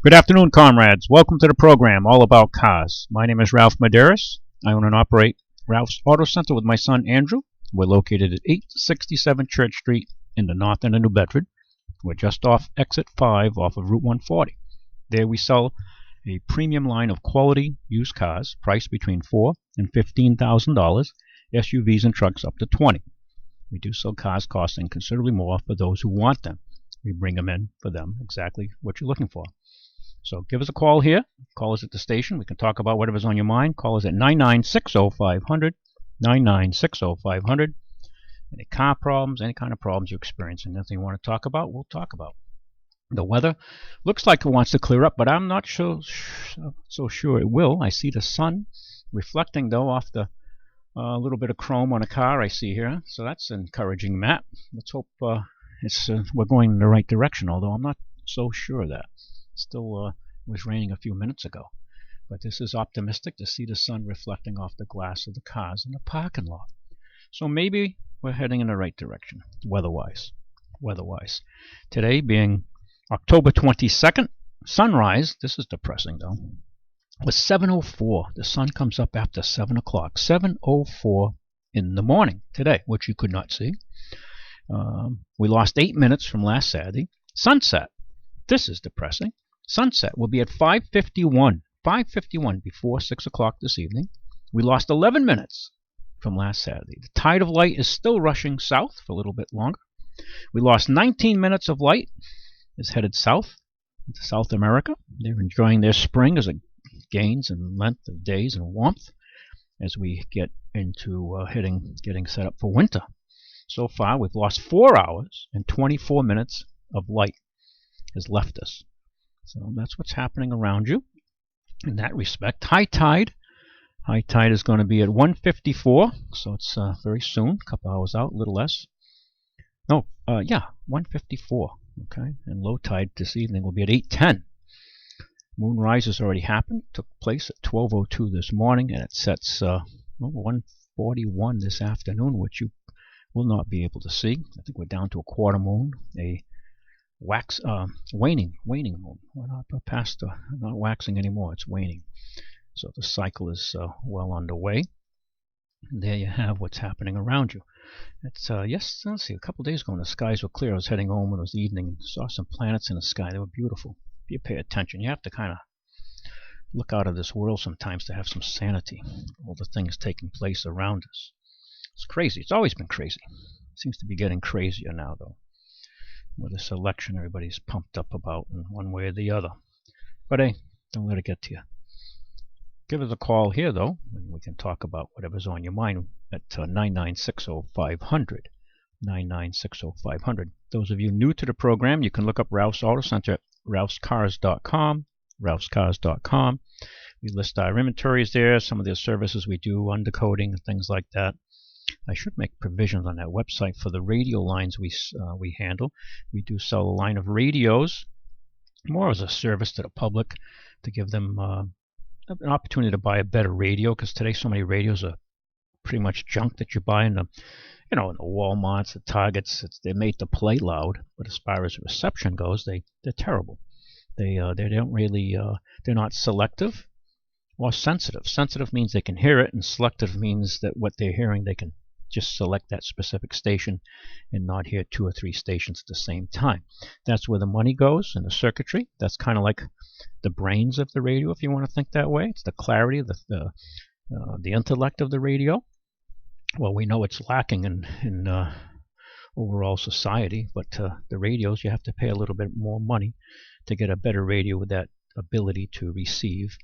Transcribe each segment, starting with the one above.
Good afternoon, comrades. Welcome to the program all about cars. My name is Ralph Medeiros. I own and operate Ralph's Auto Center with my son Andrew. We're located at 867 Church Street in the north end of New Bedford. We're just off exit 5 off of Route 140. There we sell a premium line of quality used cars priced between $4,000 and $15,000, SUVs and trucks up to $20,000. We do sell cars costing considerably more for those who want them. We bring them in for them exactly what you're looking for. So give us a call here. Call us at the station. We can talk about whatever's on your mind. Call us at 9960500, 9960500. Any car problems, any kind of problems you're experiencing, anything you want to talk about, we'll talk about. The weather looks like it wants to clear up, but I'm not so sure it will. I see the sun reflecting, though, off the little bit of chrome on a car I see here. So that's encouraging, Matt. Let's hope we're going in the right direction, although I'm not so sure of that. Still was raining a few minutes ago, but this is optimistic to see the sun reflecting off the glass of the cars in the parking lot. So maybe we're heading in the right direction, weather-wise. Today being October 22nd, sunrise, this is depressing though, was 7:04. The sun comes up after 7 o'clock, 7:04 in the morning today, which you could not see. We lost 8 minutes from last Saturday. Sunset, this is depressing. Sunset will be at 5:51 before 6 o'clock this evening. We lost 11 minutes from last Saturday. The tide of light is still rushing south for a little bit longer. We lost 19 minutes of light. It's headed south into South America. They're enjoying their spring as it gains in length of days and warmth as we get into getting set up for winter. So far, we've lost 4 hours and 24 minutes of light has left us. So that's what's happening around you in that respect. High tide is going to be at 1:54, so it's very soon, a couple hours out, a little less. 1:54. Okay, and low tide this evening will be at 8:10. Moonrise has already happened. Took place at 12:02 this morning, and it sets 1:41 this afternoon, which you will not be able to see. I think we're down to a quarter moon, a waning moon. We're not past not waxing anymore, it's waning. So the cycle is well underway. And there you have what's happening around you. It's let's see, a couple days ago when the skies were clear, I was heading home when it was evening and saw some planets in the sky. They were beautiful. If you pay attention, you have to kind of look out of this world sometimes to have some sanity. All the things taking place around us. It's crazy. It's always been crazy. It seems to be getting crazier now, though. With this election, everybody's pumped up about in one way or the other. But hey, don't let it get to you. Give us a call here, though, and we can talk about whatever's on your mind at 9960500. 9960500. Those of you new to the program, you can look up Ralph's Auto Center at ralphscars.com. ralphscars.com. We list our inventories there, some of the services we do, undercoating and things like that. I should make provisions on that website for the radio lines we handle. We do sell a line of radios, more as a service to the public, to give them an opportunity to buy a better radio, because today so many radios are pretty much junk that you buy in the Walmarts, the Targets. They're made to play loud, but as far as reception goes, they're terrible. They don't really they're not selective or sensitive. Sensitive means they can hear it, and selective means that what they're hearing, they can just select that specific station and not hear 2 or 3 stations at the same time. That's where the money goes in the circuitry. That's kind of like the brains of the radio, if you want to think that way. It's the clarity, the intellect of the radio. Well, we know it's lacking in overall society, but the radios, you have to pay a little bit more money to get a better radio with that ability to receive,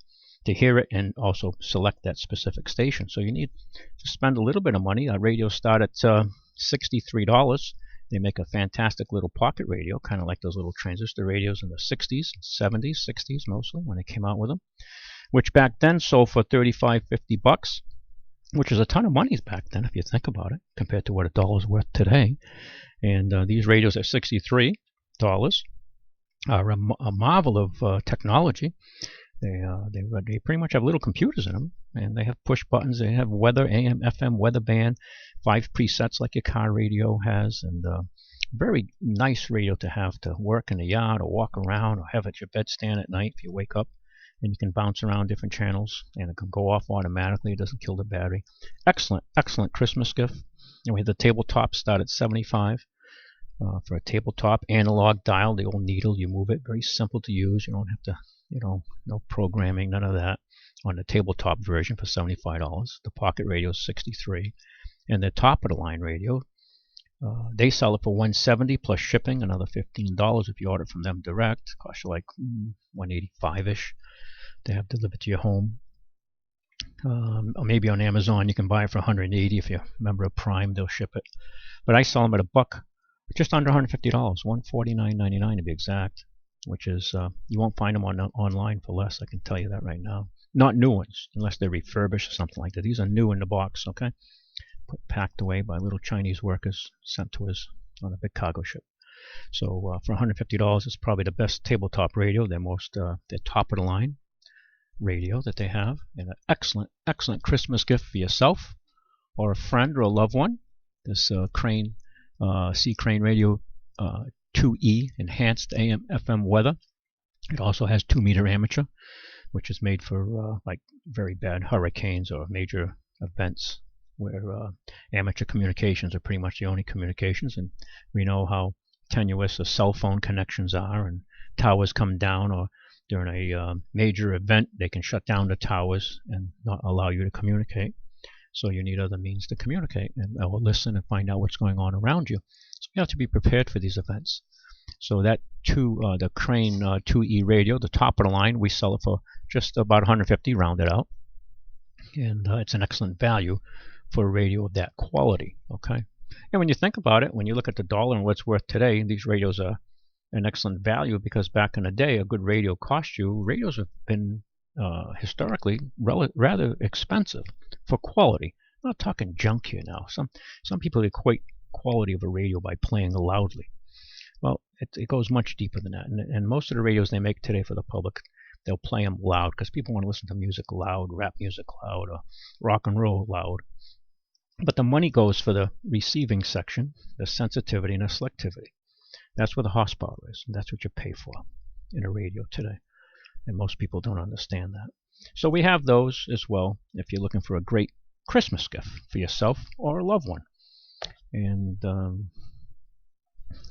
to hear it, and also select that specific station. So you need to spend a little bit of money. Radios start at $63. They make a fantastic little pocket radio, kind of like those little transistor radios in the 60s, 70s, 60s mostly, when they came out with them, which back then sold for $35, $50, which is a ton of money back then if you think about it, compared to what $1 worth today. And these radios at $63 are a marvel of technology. They pretty much have little computers in them, and they have push buttons. They have weather, AM, FM, weather band, 5 presets like your car radio has, and very nice radio to have to work in the yard or walk around or have at your bedstand at night if you wake up. And you can bounce around different channels, and it can go off automatically. It doesn't kill the battery. Excellent, excellent Christmas gift. And we have the tabletop start at $75 for a tabletop analog dial. The old needle, you move it. Very simple to use. You don't have to, no programming, none of that. On the tabletop version for $75. The pocket radio is $63, and the top of the line radio, they sell it for $170 plus shipping, another $15 if you order from them direct. Costs you like $185-ish to have delivered to your home. Or maybe on Amazon you can buy it for $180 if you're a member of Prime. They'll ship it. But I sell them at $100, just under $150, $149.99 to be exact. Which is you won't find them online for less. I can tell you that right now. Not new ones, unless they're refurbished or something like that. These are new in the box, okay? Packed away by little Chinese workers, sent to us on a big cargo ship. So for $150, it's probably the best tabletop radio. They're top of the line radio that they have, and an excellent, excellent Christmas gift for yourself or a friend or a loved one. This Crane C Crane Radio 2E enhanced AM/FM weather. It also has 2-meter amateur, which is made for like very bad hurricanes or major events where amateur communications are pretty much the only communications, and we know how tenuous the cell phone connections are, and towers come down, or during a major event they can shut down the towers and not allow you to communicate. So you need other means to communicate and or listen and find out what's going on around you. So you have to be prepared for these events. So that the Crane 2E radio, the top of the line, we sell it for just about $150, rounded out, and it's an excellent value for a radio of that quality. Okay, and when you think about it, when you look at the dollar and what's worth today, these radios are an excellent value, because back in the day, a good radio cost you. Radios have been historically rather expensive for quality. I'm not talking junk here now. Some people equate quality of a radio by playing loudly. Well, it goes much deeper than that. And most of the radios they make today for the public, they'll play them loud because people want to listen to music loud, rap music loud, or rock and roll loud. But the money goes for the receiving section, the sensitivity and the selectivity. That's where the horsepower is, and that's what you pay for in a radio today. And most people don't understand that. So we have those as well if you're looking for a great Christmas gift for yourself or a loved one. And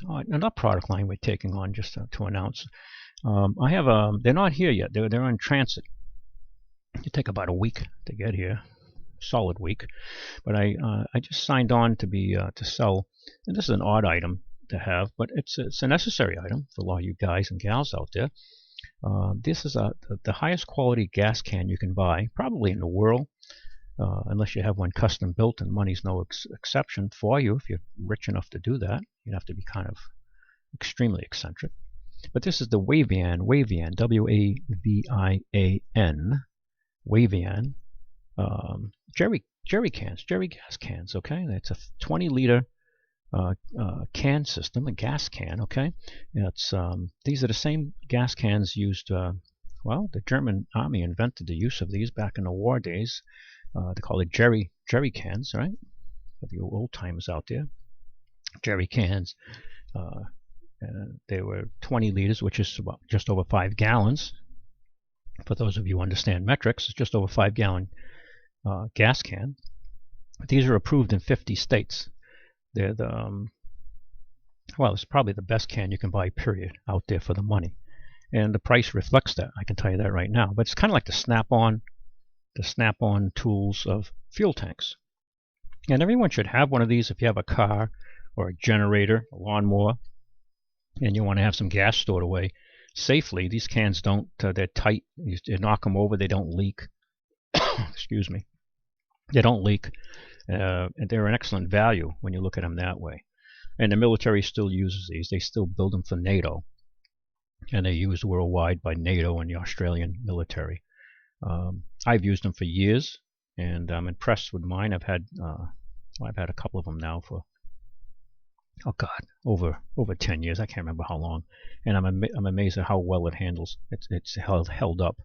another product line we're taking on, just to announce. I have they're not here yet. They're in transit. It take about a week to get here, solid week. But I just signed on to be to sell. And this is an odd item to have, but it's a necessary item for a lot of you guys and gals out there. This is the highest quality gas can you can buy, probably in the world, unless you have one custom built, and money's no exception for you. If you're rich enough to do that, you'd have to be kind of extremely eccentric. But this is the Wavian, W-A-V-I-A-N, Wavian jerry gas cans. Okay, it's a 20-liter can system, a gas can. Okay, it's these are the same gas cans used. Well, the German army invented the use of these back in the war days. They call it jerry cans, right? For the old timers out there, jerry cans. They were 20 liters, which is about just over 5 gallons. For those of you who understand metrics, it's just over 5-gallon gas can. These are approved in 50 states. They're it's probably the best can you can buy, period, out there for the money. And the price reflects that, I can tell you that right now. But it's kind of like the Snap-on tools of fuel tanks. And everyone should have one of these if you have a car or a generator, a lawnmower, and you want to have some gas stored away safely. These cans don't, they're tight. You knock them over, they don't leak. Excuse me. They don't leak. And they're an excellent value when you look at them that way. And the military still uses these. They still build them for NATO. And they're used worldwide by NATO and the Australian military. I've used them for years, and I'm impressed with mine. I've had a couple of them now for, over 10 years. I can't remember how long. And I'm amazed at how well it handles. It's held up.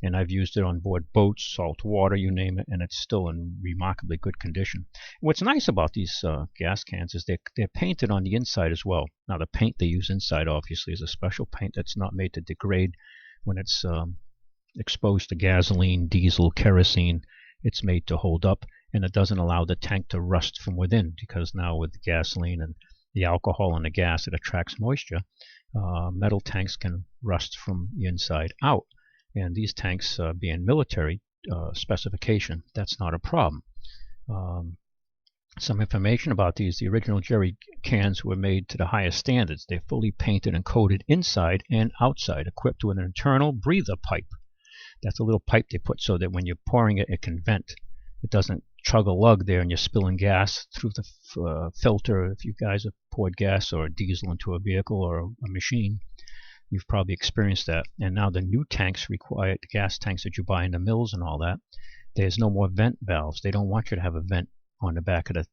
and I've used it on board boats, salt water, you name it, and it's still in remarkably good condition. What's nice about these gas cans is they're painted on the inside as well. Now the paint they use inside obviously is a special paint that's not made to degrade when it's exposed to gasoline, diesel, kerosene. It's made to hold up, and it doesn't allow the tank to rust from within, because now with the gasoline and the alcohol and the gas, it attracts moisture. Metal tanks can rust from the inside out, and these tanks being military specification, that's not a problem. Some information about these: the original jerry cans were made to the highest standards. They're fully painted and coated inside and outside, equipped with an internal breather pipe. That's a little pipe they put so that when you're pouring it, it can vent. It doesn't chug a lug there and you're spilling gas through the filter. If you guys have poured gas or diesel into a vehicle or a machine, you've probably experienced that. And now the new tanks require, the gas tanks that you buy in the mills and all that, there's no more vent valves. They don't want you to have a vent on the back of the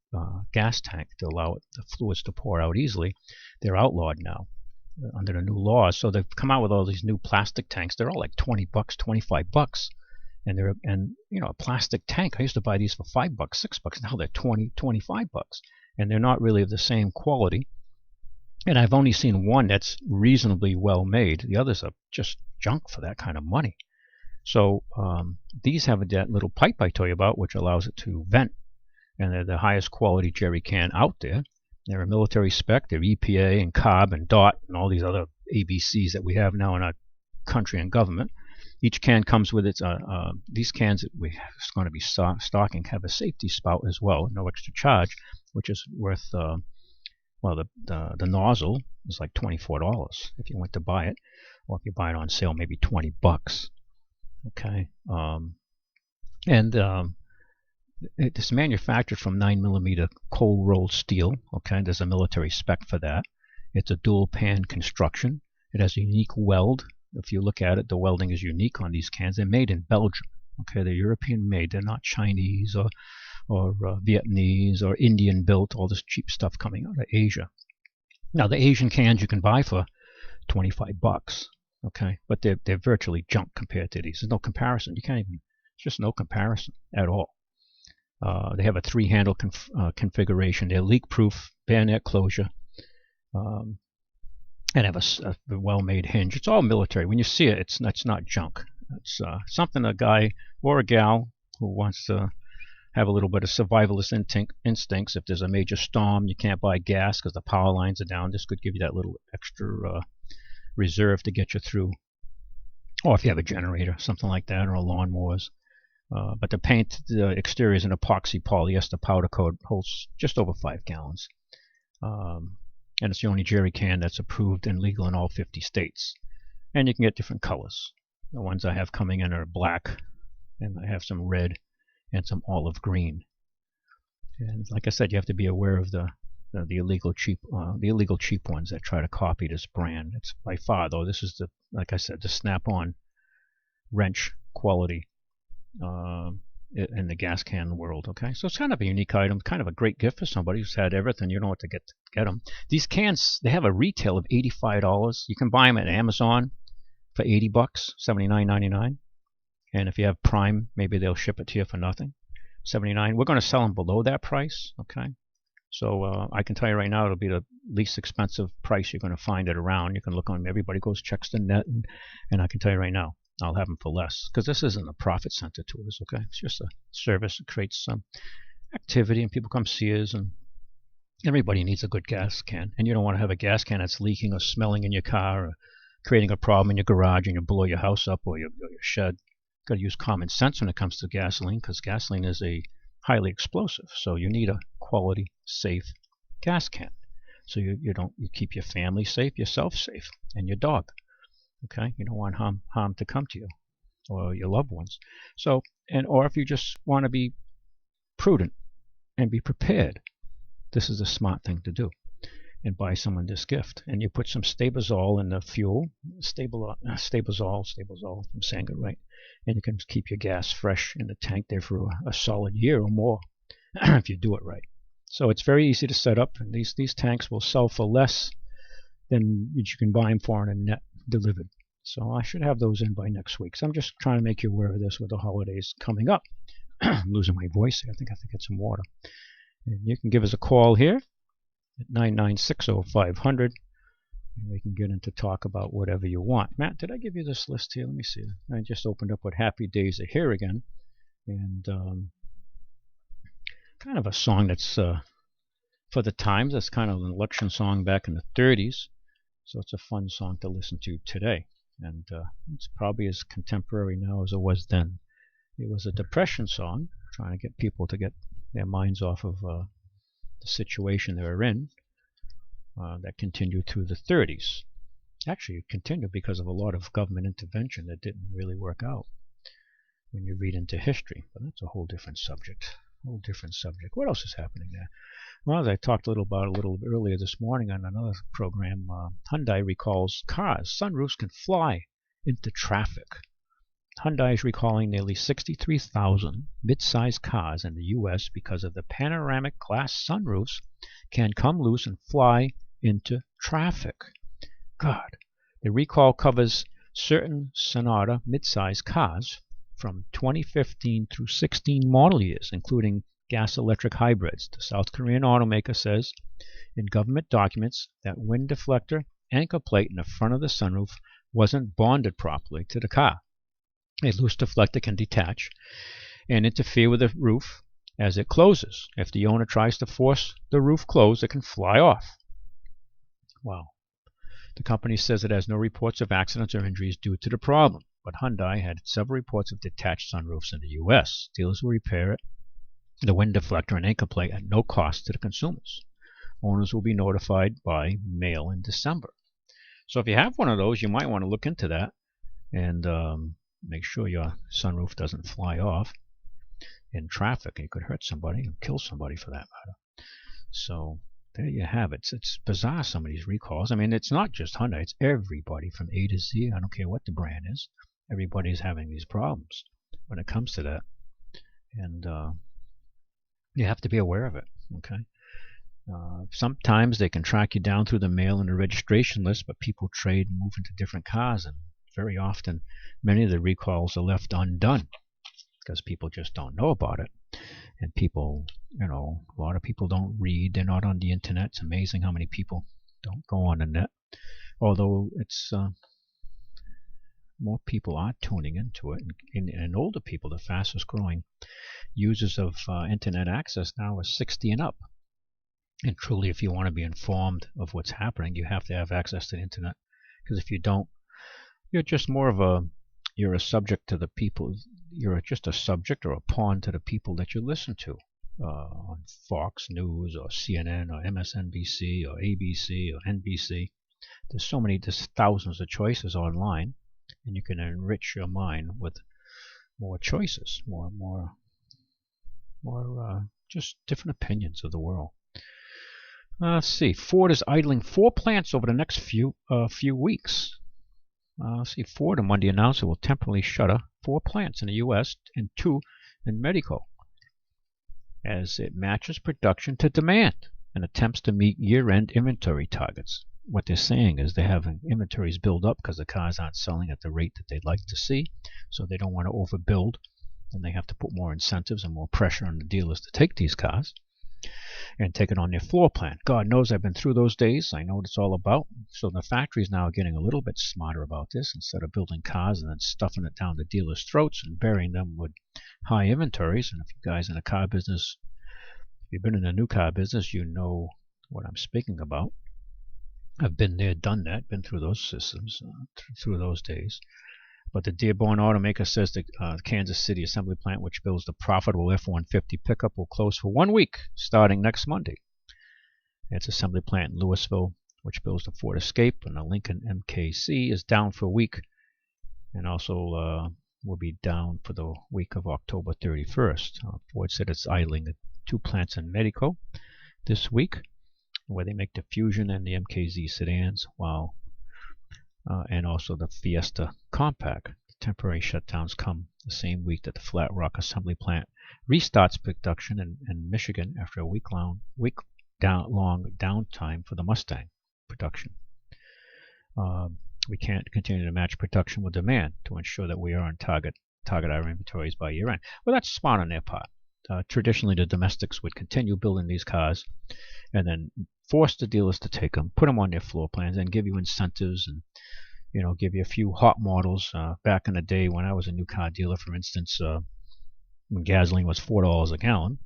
gas tank to allow the fluids to pour out easily. They're outlawed now under the new laws. So they've come out with all these new plastic tanks. They're all like $20, $25, and a plastic tank. I used to buy these for $5, $6. Now they're $20, $25, and they're not really of the same quality. And I've only seen one that's reasonably well made. The others are just junk for that kind of money. So these have that little pipe I told you about, which allows it to vent, and they're the highest quality jerry can out there. They're a military spec. They're EPA and COB and DOT and all these other ABCs that we have now in our country and government. Each can comes with its these cans that we're going to be stocking have a safety spout as well, no extra charge, which is worth well, the nozzle is like $24 if you went to buy it, or if you buy it on sale, maybe $20. Okay, it's manufactured from 9mm cold rolled steel. Okay, there's a military spec for that. It's a dual pan construction. It has a unique weld. If you look at it, the welding is unique on these cans. They're made in Belgium. Okay, they're European made. They're not Chinese or Vietnamese or Indian built. All this cheap stuff coming out of Asia. Now the Asian cans you can buy for $25. Okay, but they're virtually junk compared to these. There's no comparison. You can't even. It's just no comparison at all. They have a 3-handle configuration. They're leak-proof, bayonet closure, and have a well-made hinge. It's all military. When you see it, it's not junk. It's something a guy or a gal who wants to have a little bit of survivalist instincts. If there's a major storm, you can't buy gas because the power lines are down. This could give you that little extra reserve to get you through. Or if you have a generator, something like that, or a lawnmowers. But the paint, the exterior is an epoxy polyester powder coat, holds just over 5 gallons. And it's the only jerry can that's approved and legal in all 50 states. And you can get different colors. The ones I have coming in are black, and I have some red and some olive green. And like I said, you have to be aware of the illegal cheap ones that try to copy this brand. It's by far, though, this is like I said, the Snap-on wrench quality in the gas can world. Okay, so it's kind of a unique item, kind of a great gift for somebody who's had everything. You don't know what to get them. These cans, they have a retail of $85. You can buy them at Amazon for $80, $79.99. And if you have Prime, maybe they'll ship it to you for nothing, $79. We're going to sell them below that price. Okay, so I can tell you right now, it'll be the least expensive price you're going to find it around. You can look on, everybody checks the net, and I can tell you right now, I'll have them for less, because this isn't a profit center to us. Okay, it's just a service. It creates some activity, and people come see us, and everybody needs a good gas can. And you don't want to have a gas can that's leaking or smelling in your car, or creating a problem in your garage, and you blow your house up or your shed. You've got to use common sense when it comes to gasoline, because gasoline is a highly explosive. So you need a quality, safe gas can, so you keep your family safe, yourself safe, and your dog. Okay, you don't want harm to come to you or your loved ones. So, or if you just want to be prudent and be prepared, this is a smart thing to do, and buy someone this gift. And you put some Stabazol in the fuel, Stabazol, I'm saying it right, and you can keep your gas fresh in the tank there for a solid year or more if you do it right. So it's very easy to set up, and these tanks will sell for less than you can buy them for in a net delivered. So I should have those in by next week. So I'm just trying to make you aware of this with the holidays coming up. I'm losing my voice here. I think I have to get some water. And you can give us a call here at 9960500. And we can get into talk about whatever you want. Matt, did I give you this list here? Let me see. I just opened up with Happy Days Are Here again. And kind of a song that's for the times. That's kind of an election song back in the 30s. So it's a fun song to listen to today. And it's probably as contemporary now as it was then. It was a depression song, trying to get people to get their minds off of the situation they were in. That continued through the 30s. Actually, it continued because of a lot of government intervention that didn't really work out when you read into history. But that's a whole different subject. What else is happening there? Well, as I talked a little earlier this morning on another program, Hyundai recalls cars. Sunroofs can fly into traffic. Hyundai is recalling nearly 63,000 mid-sized cars in the U.S. because of the panoramic glass sunroofs can come loose and fly into traffic. God. The recall covers certain Sonata mid-sized cars from 2015 through 16 model years, including gas-electric hybrids. The South Korean automaker says in government documents that wind deflector anchor plate in the front of the sunroof wasn't bonded properly to the car. A loose deflector can detach and interfere with the roof as it closes. If the owner tries to force the roof closed, it can fly off. Wow. The company says it has no reports of accidents or injuries due to the problem, but Hyundai had several reports of detached sunroofs in the U.S. Dealers will repair the wind deflector and anchor plate at no cost to the consumers. Owners will be notified by mail in December. So if you have one of those, you might want to look into that and make sure your sunroof doesn't fly off in traffic. You could hurt somebody and kill somebody for that matter. So there you have it. It's bizarre, some of these recalls. I mean, it's not just Hyundai. It's everybody from A to Z. I don't care what the brand is. Everybody's having these problems when it comes to that. And you have to be aware of it. Okay. Sometimes they can track you down through the mail and the registration list, but people trade and move into different cars, and very often many of the recalls are left undone because people just don't know about it. And people, a lot of people don't read. They're not on the internet. It's amazing how many people don't go on the net. Although it's more people are tuning into it. And older people, the fastest growing users of internet access now are 60 and up. And truly, if you want to be informed of what's happening, you have to have access to the internet. Because if you don't, you're just more of you're a subject to the people. You're just a subject or a pawn to the people that you listen to on Fox News or CNN or MSNBC or ABC or NBC. There's thousands of choices online, and you can enrich your mind with more choices, more just different opinions of the world. Let's see. Ford is idling 4 plants over the next few weeks. Let's see. Ford on Monday announced it will temporarily shutter 4 plants in the U.S. and 2 in Mexico as it matches production to demand and attempts to meet year-end inventory targets. What they're saying is they're having inventories build up because the cars aren't selling at the rate that they'd like to see, so they don't want to overbuild, and they have to put more incentives and more pressure on the dealers to take these cars and take it on their floor plan. God knows I've been through those days. I know what it's all about. So the factories now are getting a little bit smarter about this. Instead of building cars and then stuffing it down the dealers' throats and burying them with high inventories. And if you guys in the car business, if you've been in the new car business, you know what I'm speaking about. I've been there, done that, been through those systems, through those days. But the Dearborn automaker says the Kansas City assembly plant, which builds the profitable F-150 pickup, will close for 1 week starting next Monday. Its assembly plant in Louisville, which builds the Ford Escape and the Lincoln MKC, is down for a week, and also will be down for the week of October 31st. Ford said it's idling 2 plants in Mexico this week, where they make the Fusion and the MKZ sedans, while and also the Fiesta Compact. The temporary shutdowns come the same week that the Flat Rock assembly plant restarts production in Michigan after a week-long downtime for the Mustang production. we can't continue to match production with demand to ensure that we are on target our inventories by year end. Well, that's smart on their part. Traditionally, the domestics would continue building these cars and then force the dealers to take them, put them on their floor plans, and give you incentives and give you a few hot models. Back in the day when I was a new car dealer, for instance, when gasoline was $4 a gallon,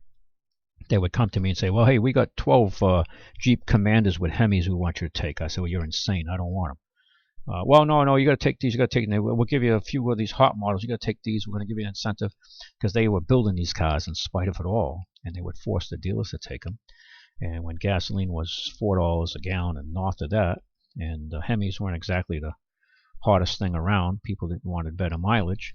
they would come to me and say, well, hey, we got 12 Jeep Commanders with Hemis we want you to take. I said, well, you're insane. I don't want them. Well, no, you got to take these. You got to take them. We'll give you a few of these hot models. You got to take these. We're going to give you an incentive, because they were building these cars in spite of it all, and they would force the dealers to take them. And when gasoline was $4 a gallon and north of that, and the Hemis weren't exactly the hottest thing around, people that wanted better mileage,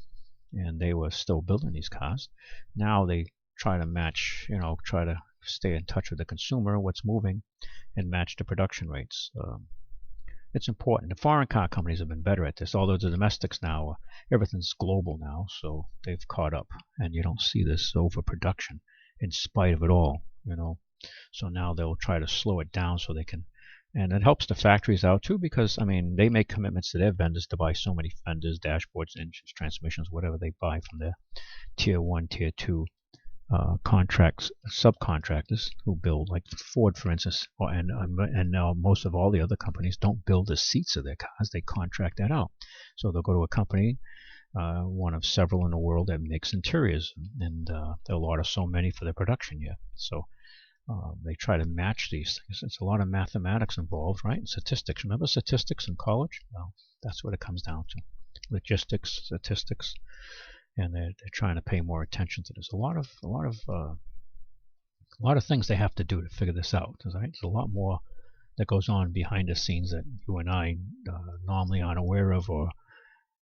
and they were still building these cars. Now they try to match, try to stay in touch with the consumer, what's moving, and match the production rates. It's important. The foreign car companies have been better at this, although the domestics now, everything's global now, so they've caught up, and you don't see this overproduction in spite of it all, So now they'll try to slow it down so they can, and it helps the factories out too, because they make commitments to their vendors to buy so many fenders, dashboards, engines, transmissions, whatever they buy from their tier 1, tier 2 subcontractors who build, like Ford, for instance, and most of all the other companies don't build the seats of their cars. They contract that out. So they'll go to a company, one of several in the world, that makes interiors, and they'll order so many for their production year. So they try to match these things. It's a lot of mathematics involved, right? And statistics. Remember statistics in college? Well, that's what it comes down to. Logistics, statistics. And they're trying to pay more attention to this. A lot of things they have to do to figure this out. Right? There's a lot more that goes on behind the scenes that you and I normally aren't aware of or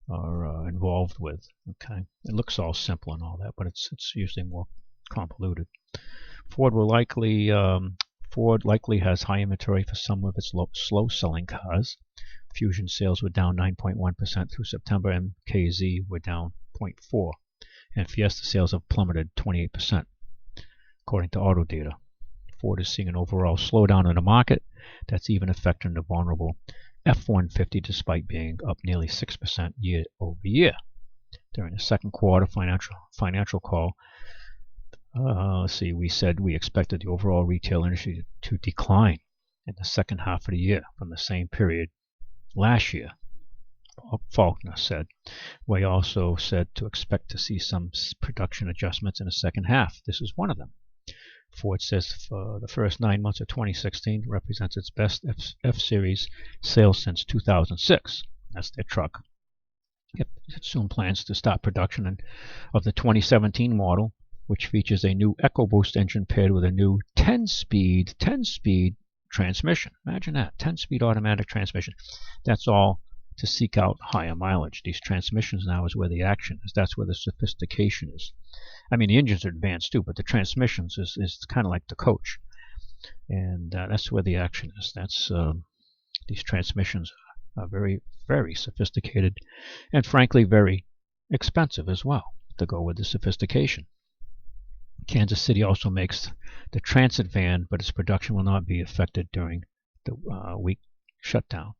are involved with. Okay, it looks all simple and all that, but it's usually more convoluted. Ford likely has high inventory for some of its slow-selling cars. Fusion sales were down 9.1% through September. MKZ were down 0.4%, and Fiesta sales have plummeted 28%, according to Autodata. Ford is seeing an overall slowdown in the market that's even affecting the vulnerable F-150, despite being up nearly 6% year over year. During the second quarter financial call, we said we expected the overall retail industry to decline in the second half of the year from the same period last year. Faulkner said. We also said to expect to see some production adjustments in the second half. This is one of them. Ford says for the first 9 months of 2016 represents its best F-Series sales since 2006. That's their truck. It soon plans to start production of the 2017 model, which features a new EcoBoost engine paired with a new 10-speed transmission. Imagine that, 10-speed automatic transmission. That's all to seek out higher mileage. These transmissions now is where the action is. That's where the sophistication is. The engines are advanced too, but the transmissions is kind of like the coach. And that's where the action is. That's these transmissions are very, very sophisticated and frankly very expensive as well to go with the sophistication. Kansas City also makes the Transit van, but its production will not be affected during the week shutdown.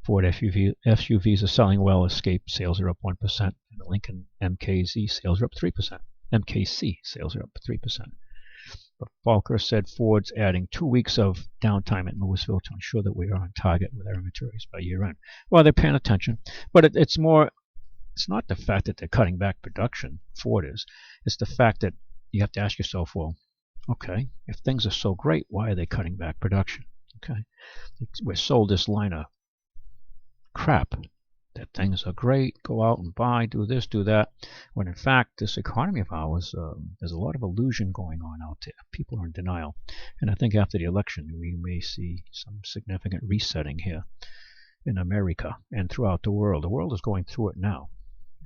Ford SUVs are selling well. Escape sales are up 1%, and the Lincoln MKZ sales are up 3%. MKC sales are up 3%. But Faulkner said Ford's adding 2 weeks of downtime at Louisville to ensure that we are on target with our inventories by year end. Well, they're paying attention, but it's not the fact that they're cutting back production. Ford is. It's the fact that you have to ask yourself, well, okay, if things are so great, why are they cutting back production? Okay, we're sold this line of crap that things are great, go out and buy, do this, do that, when in fact this economy of ours, there's a lot of illusion going on out there. People are in denial, and I think after the election we may see some significant resetting here in America and throughout the world. The world is going through it now,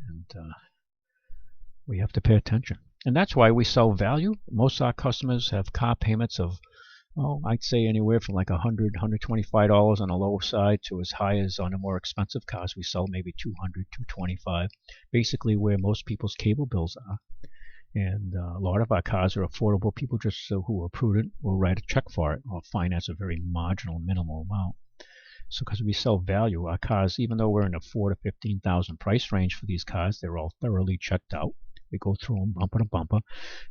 and we have to pay attention. And that's why we sell value. Most of our customers have car payments of, I'd say anywhere from like $100, $125 on the low side to as high as on the more expensive cars we sell, maybe $200, $225. Basically where most people's cable bills are. And a lot of our cars are affordable. People just who are prudent will write a check for it or finance a very marginal, minimal amount. So because we sell value, our cars, even though we're in the 4 to 15,000 price range for these cars, they're all thoroughly checked out. We go through them bumper to bumper,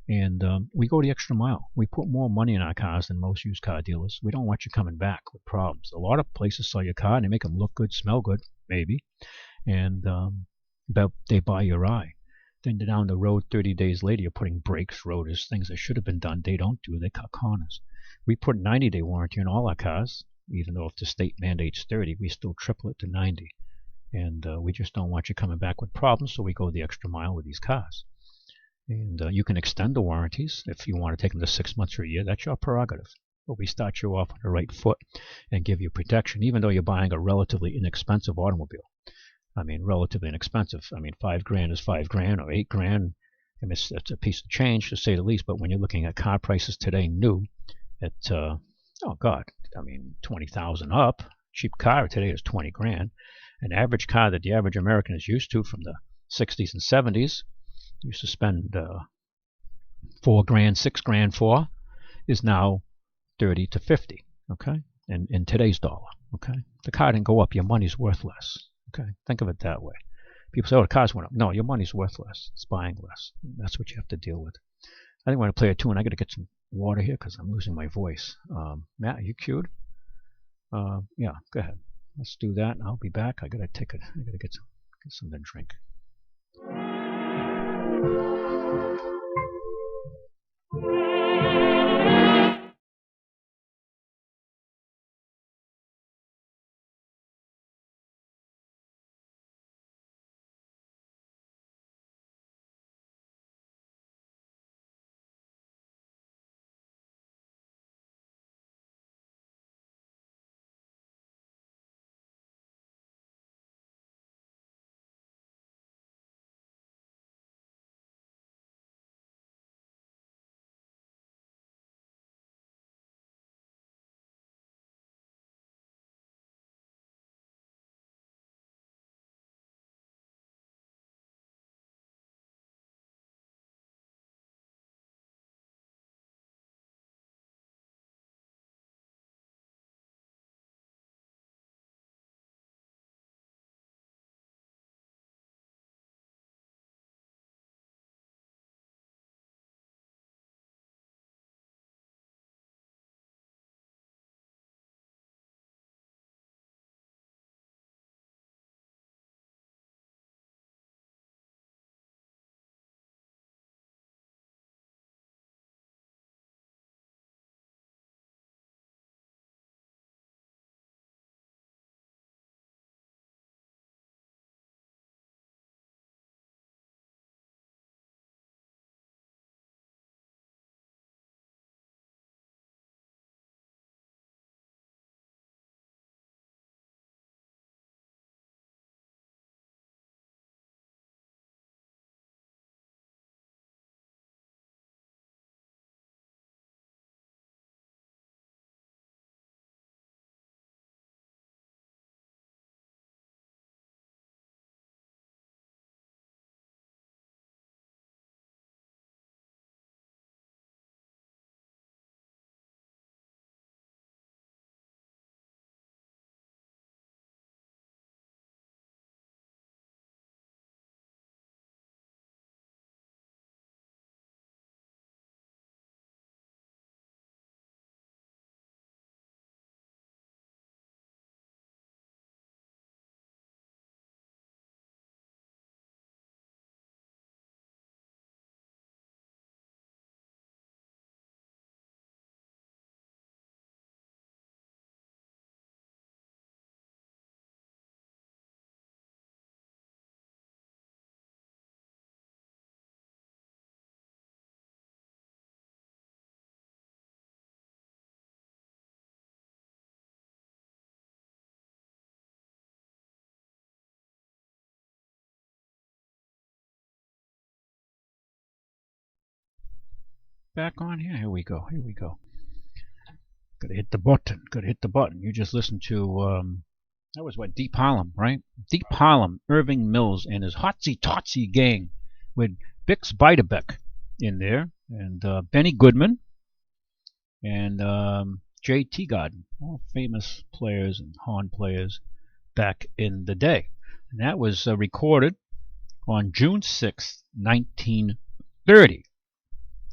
and we go the extra mile. We put more money in our cars than most used car dealers. We don't want you coming back with problems. A lot of places sell your car and they make them look good, smell good, maybe, and they buy your eye. Then down the road, 30 days later, you're putting brakes, rotors, things that should have been done. They don't do. They cut corners. We put 90-day warranty on all our cars, even though if the state mandates 30, we still triple it to 90. And we just don't want you coming back with problems, so we go the extra mile with these cars. And you can extend the warranties if you want to take them to 6 months or a year. That's your prerogative. But we start you off on the right foot and give you protection, even though you're buying a relatively inexpensive automobile. I mean, relatively inexpensive. I mean, $5,000 is $5,000 or $8,000. I mean, it's a piece of change to say the least. But when you're looking at car prices today, new at oh God, I mean, 20,000 up. Cheap car today is 20 grand. An average car that the average American is used to from the 60s and 70s, used to spend $4,000, $6,000 for, is now 30 to 50. Okay, and in today's dollar. Okay, the car didn't go up. Your money's worth less. Okay, think of it that way. People say, oh, the cars went up. No, your money's worth less. It's buying less. That's what you have to deal with. I think we're going to play a tune. I got to get some water here because I'm losing my voice. Matt, are you cued? Yeah, go ahead. Let's do that, and I'll be back. I got to get something to drink. Back on here. Here we go. Gotta hit the button. You just listened to that was what, Deep Harlem, right? Deep Harlem, Irving Mills and his Hotsy Totsy gang with Bix Beiderbecke in there, and Benny Goodman, and J. Teagarden, all famous players and horn players back in the day. And that was recorded on June 6th, 1930.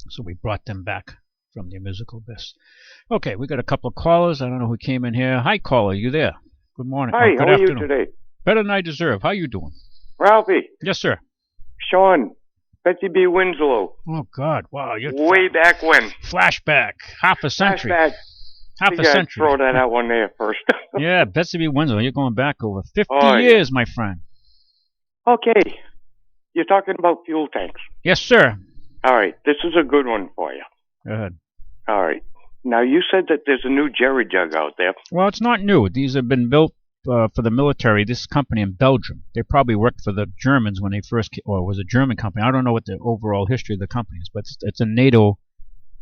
So we brought them back from their musical abyss. Okay, we got a couple of callers. I don't know who came in here. Hi, caller. You there? Good morning. Hi, good how are afternoon. you today? Better than I deserve. How you doing? Ralphie, Yes, sir. Sean, Betsy B. Winslow. Oh, God. Wow. You're Way back when. flashback. Half a century. Flashback. Half You a gotta century. throw that out one there first. Yeah, Betsy B. Winslow. You're going back over 50 Oh, yeah. years, my friend. Okay. You're talking about fuel tanks. Yes, sir. All right. This is a good one for you. Go ahead. All right. Now, you said that there's a new jerry jug out there. Well, it's not new. These have been built for the military. This company in Belgium. They probably worked for the Germans when they first came, or it was a German company. I don't know what the overall history of the company is, but it's a NATO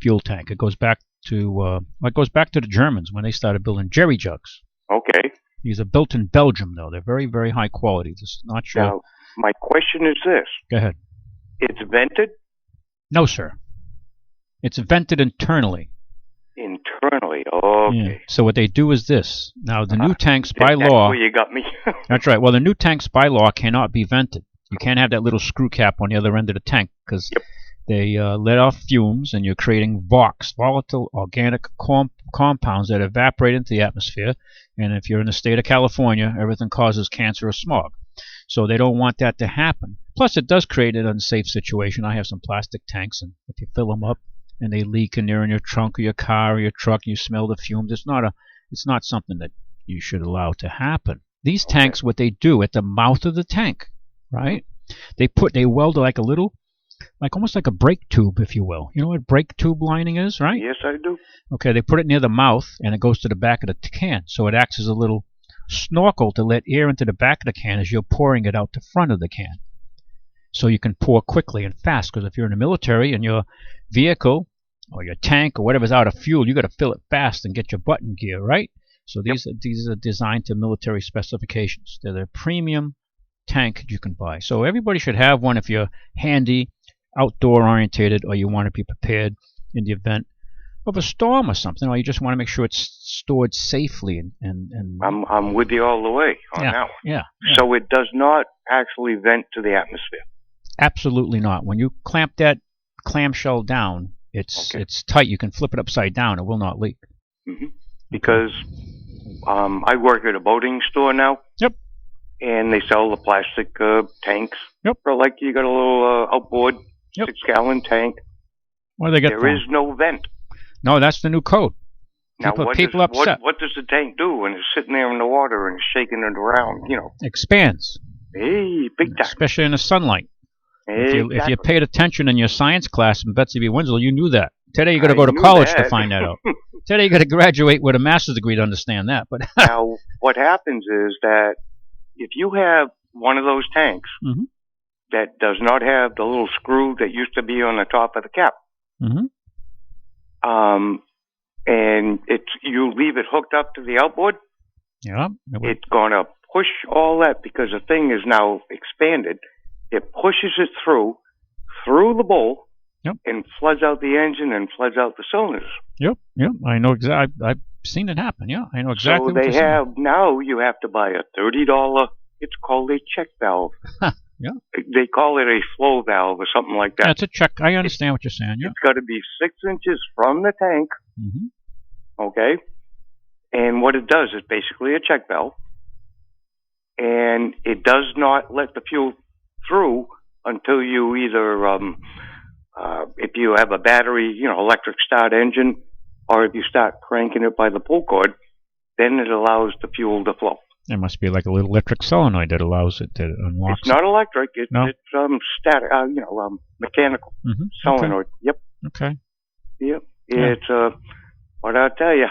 fuel tank. It goes back to the Germans when they started building jerry jugs. Okay. These are built in Belgium, though. They're very, very high quality. Just not sure. Now, my question is this. Go ahead. It's vented No, sir. It's vented internally. internally. Okay. Yeah. So what they do is this. Now, the new tanks by That's law. where you got me. That's right. Well, the new tanks by law cannot be vented. You can't have that little screw cap on the other end of the tank because they let off fumes, and you're creating VOCs, volatile organic compounds that evaporate into the atmosphere. And if you're in the state of California, everything causes cancer or smog. So they don't want that to happen. Plus, it does create an unsafe situation. I have some plastic tanks, and if you fill them up and they leak and they're in your trunk or your car or your truck, and you smell the fumes, it's not something that you should allow to happen. These tanks, what they do at the mouth of the tank, right? They weld like a little, almost like a brake tube, if you will. You know what brake tube lining is, right? Yes, I do. Okay, they put it near the mouth, and it goes to the back of the can. So it acts as a little snorkel to let air into the back of the can as you're pouring it out the front of the can. So you can pour quickly and fast, because if you're in the military and your vehicle or your tank or whatever's out of fuel, you got to fill it fast and get your button gear, right? So these are designed to military specifications. They're the premium tank you can buy. So everybody should have one if you're handy, outdoor orientated, or you want to be prepared in the event of a storm or something, or you just want to make sure it's stored safely. And I'm with you all the way on that one. Yeah. So it does not actually vent to the atmosphere. Absolutely not. When you clamp that clamshell down, it's tight. You can flip it upside down. It will not leak. Mm-hmm. Because I work at a boating store now. Yep. And they sell the plastic tanks. Yep. For like you got a little outboard 6-gallon tank. What do they get? There is no vent. No, that's the new code. Now, People upset. What does the tank do when it's sitting there in the water and shaking it around? You know, expands. Hey, big time. Especially in the sunlight. Exactly. If you paid attention in your science class in Betsy B. Winslow, you knew that. Today you got to go to college to find that out. Today you got to graduate with a master's degree to understand that. But now, what happens is that if you have one of those tanks that does not have the little screw that used to be on the top of the cap, and you leave it hooked up to the outboard, it's gonna push all that because the thing is now expanded. It pushes it through the bowl and floods out the engine and floods out the cylinders. Yep. I know exactly. I've seen it happen. Yeah, I know exactly. So they have now. You have to buy a $30. It's called a check valve. Yeah. They call it a flow valve or something like that. That's a check. I understand what you're saying. Yeah. It's got to be 6 inches from the tank. Okay. And what it does is basically a check valve, and it does not let the fuel through until you either, if you have a battery, electric start engine, or if you start cranking it by the pull cord, then it allows the fuel to flow. There must be like a little electric solenoid that allows it to unlock. It's not electric. It's static. Mechanical solenoid. Okay. Yep. Okay. Yep. Yeah. It's what I tell you.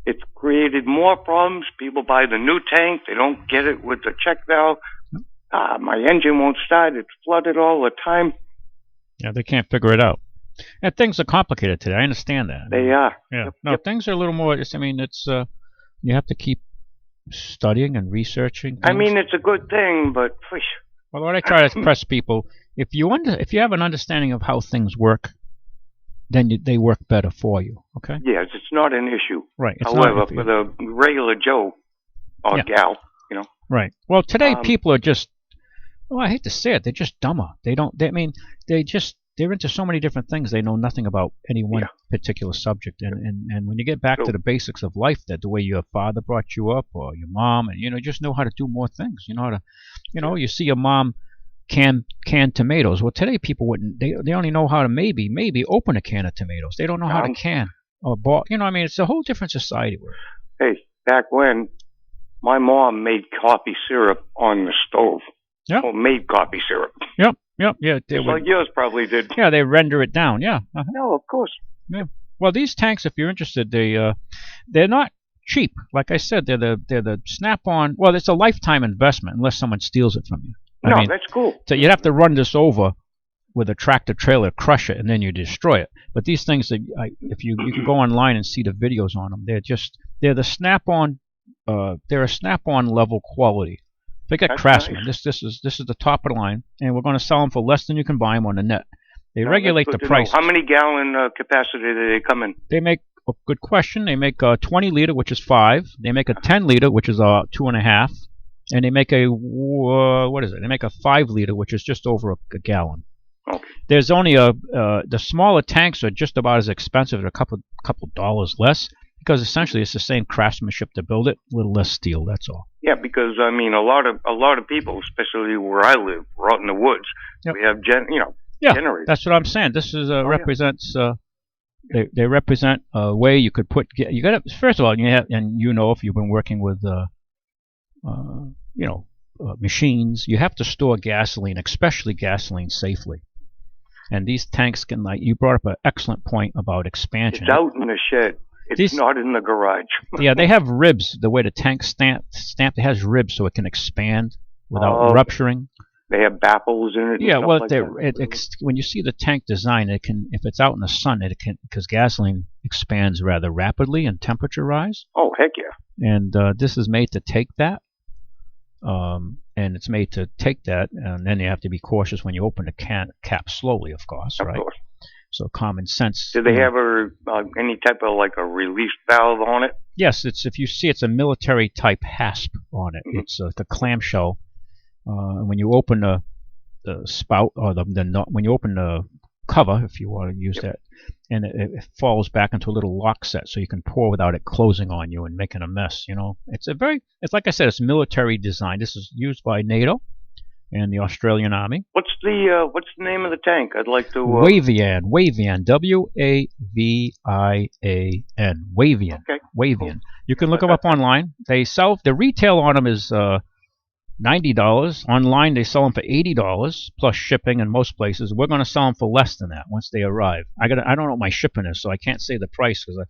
It's created more problems. People buy the new tank. They don't get it with the check valve. My engine won't start. It's flooded all the time. Yeah, they can't figure it out. And things are complicated today. I understand that. They are. Yeah. Things are a little more. It's you have to keep studying and researching things. I mean, it's a good thing, but well, what I try to press people, if you have an understanding of how things work, then they work better for you. Okay. Yes, it's not an issue. Right. It's However, not for the regular Joe or gal, Right. Well, today people are just. Well, I hate to say it, they're just dumber. I mean, they're into so many different things. They know nothing about any one particular subject. And when you get back to the basics of life, that the way your father brought you up or your mom, and just know how to do more things. You know how to, you see your mom can tomatoes. Well, today people wouldn't. They only know how to maybe open a can of tomatoes. They don't know how to can or ball. I mean, it's a whole different society. Hey, back when my mom made coffee syrup on the stove. Yeah. Or made coffee syrup. Yep. Yeah. Just like yours probably did. Yeah, they render it down. Yeah. No, of course. Yeah. Well, these tanks, if you're interested, they're not cheap. Like I said, they're the Snap-on. Well, it's a lifetime investment unless someone steals it from you. I mean, that's cool. So you'd have to run this over with a tractor trailer, crush it, and then you destroy it. But these things, if you can go online and see the videos on them, they're the Snap-on. They're a Snap-on level quality. They got Craftsman. Nice. This is the top of the line, and we're going to sell them for less than you can buy them on the net. They regulate the price. How many gallon capacity do they come in? They make good question. They make a 20 liter, which is 5. They make a 10 liter, which is 2.5, and they make a what is it? They make a 5 liter, which is just over a gallon. Okay. There's only the smaller tanks are just about as expensive, at a couple dollars less. Because essentially it's the same craftsmanship to build it, a little less steel. That's all. Yeah, because I mean, a lot of people, especially where I live, we're out in the woods. Yep. We have generators. That's what I'm saying. This is represents. They represent a way you could put. You got to first of all, if you've been working with machines, you have to store gasoline, especially gasoline, safely. And these tanks can, like you brought up an excellent point about expansion. It's out in the shed. It's not in the garage. Yeah, they have ribs. The way the tank's stamped, it has ribs so it can expand without rupturing. They have baffles in it. Yeah, well, when you see the tank design, it can, if it's out in the sun, because gasoline expands rather rapidly in temperature rise. Oh, heck yeah! And this is made to take that. And it's made to take that, and then you have to be cautious when you open the cap slowly, of course, right? Of course. So common sense. Do they have any type of like a release valve on it? Yes, if you see, it's a military type hasp on it. Mm-hmm. It's the clamshell. When you open the spout or when you open the cover, if you want to use that, and it falls back into a little lock set, so you can pour without it closing on you and making a mess. It's like I said, it's military design. This is used by NATO and the Australian Army. What's the name of the tank? I'd like to. Wavian, Wavian, Wavian. Okay. Wavian. Cool. You can look them up online. The retail on them is $90. Online, they sell them for $80 plus shipping in most places. We're going to sell them for less than that once they arrive. I don't know what my shipping is, so I can't say the price because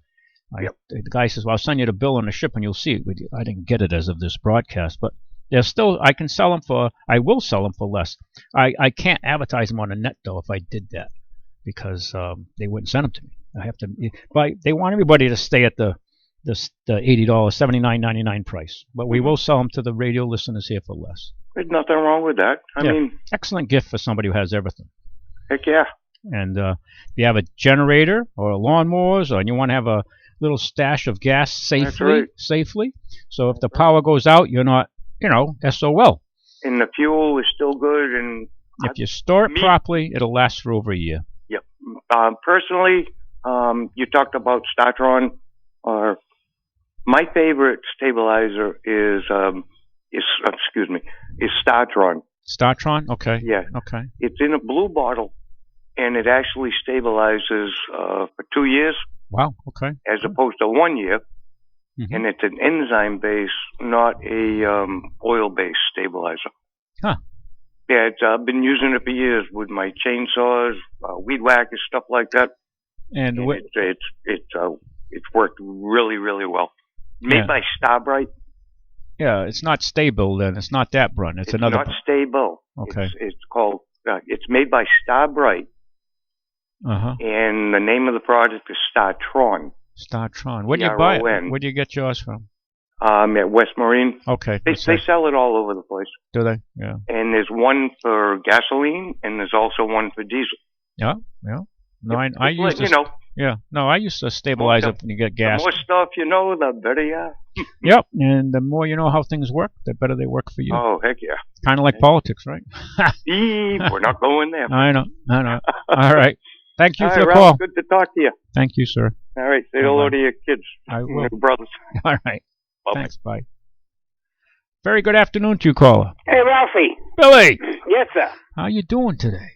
the guy says, "Well, I'll send you the bill and the shipping. You'll see it." I didn't get it as of this broadcast, but they're still. I will sell them for less. I can't advertise them on the net though if I did that because they wouldn't send them to me. I have to. But they want everybody to stay at the $80, $79.99 price. But we will sell them to the radio listeners here for less. There's nothing wrong with that. I mean, excellent gift for somebody who has everything. Heck yeah. And if you have a generator or lawnmowers, or you want to have a little stash of gas safely. So if the power goes out, you're not, SOL. And the fuel is still good. And if you store it properly, it'll last for over a year. Yep. Personally, you talked about Statron. My favorite stabilizer is Statron. Statron? Okay. Yeah. Okay. It's in a blue bottle, and it actually stabilizes for 2 years. Wow. Okay. As opposed to 1 year, and it's an enzyme-based, not a oil-based stabilizer. Huh. Yeah, I've been using it for years with my chainsaws, weed whackers, stuff like that. And it's worked really, really well. Made by Starbright. Yeah, it's not stable then. It's not that brand. It's another. Not stable. Okay. It's called. It's made by Starbright. And the name of the product is Statron. Statron. Where do you buy it? Where do you get yours from? At West Marine. Okay. They sell it all over the place. Do they? Yeah. And there's one for gasoline, and there's also one for diesel. Yeah. No, I used to. Yeah, no, I used to stabilize it when you get gas. The more stuff you know, the better you are. Yep, and the more you know how things work, the better they work for you. Oh, heck yeah. Kind of like politics, right? We're not going there. I know. All right. Thank you for the Ralph, call. good to talk to you. Thank you, sir. All right, say hello to your kids. I will. Your brothers. All right. Bye. Thanks, bye. Very good afternoon to you, caller. Hey, Ralphie. Billy. Yes, sir. How you doing today?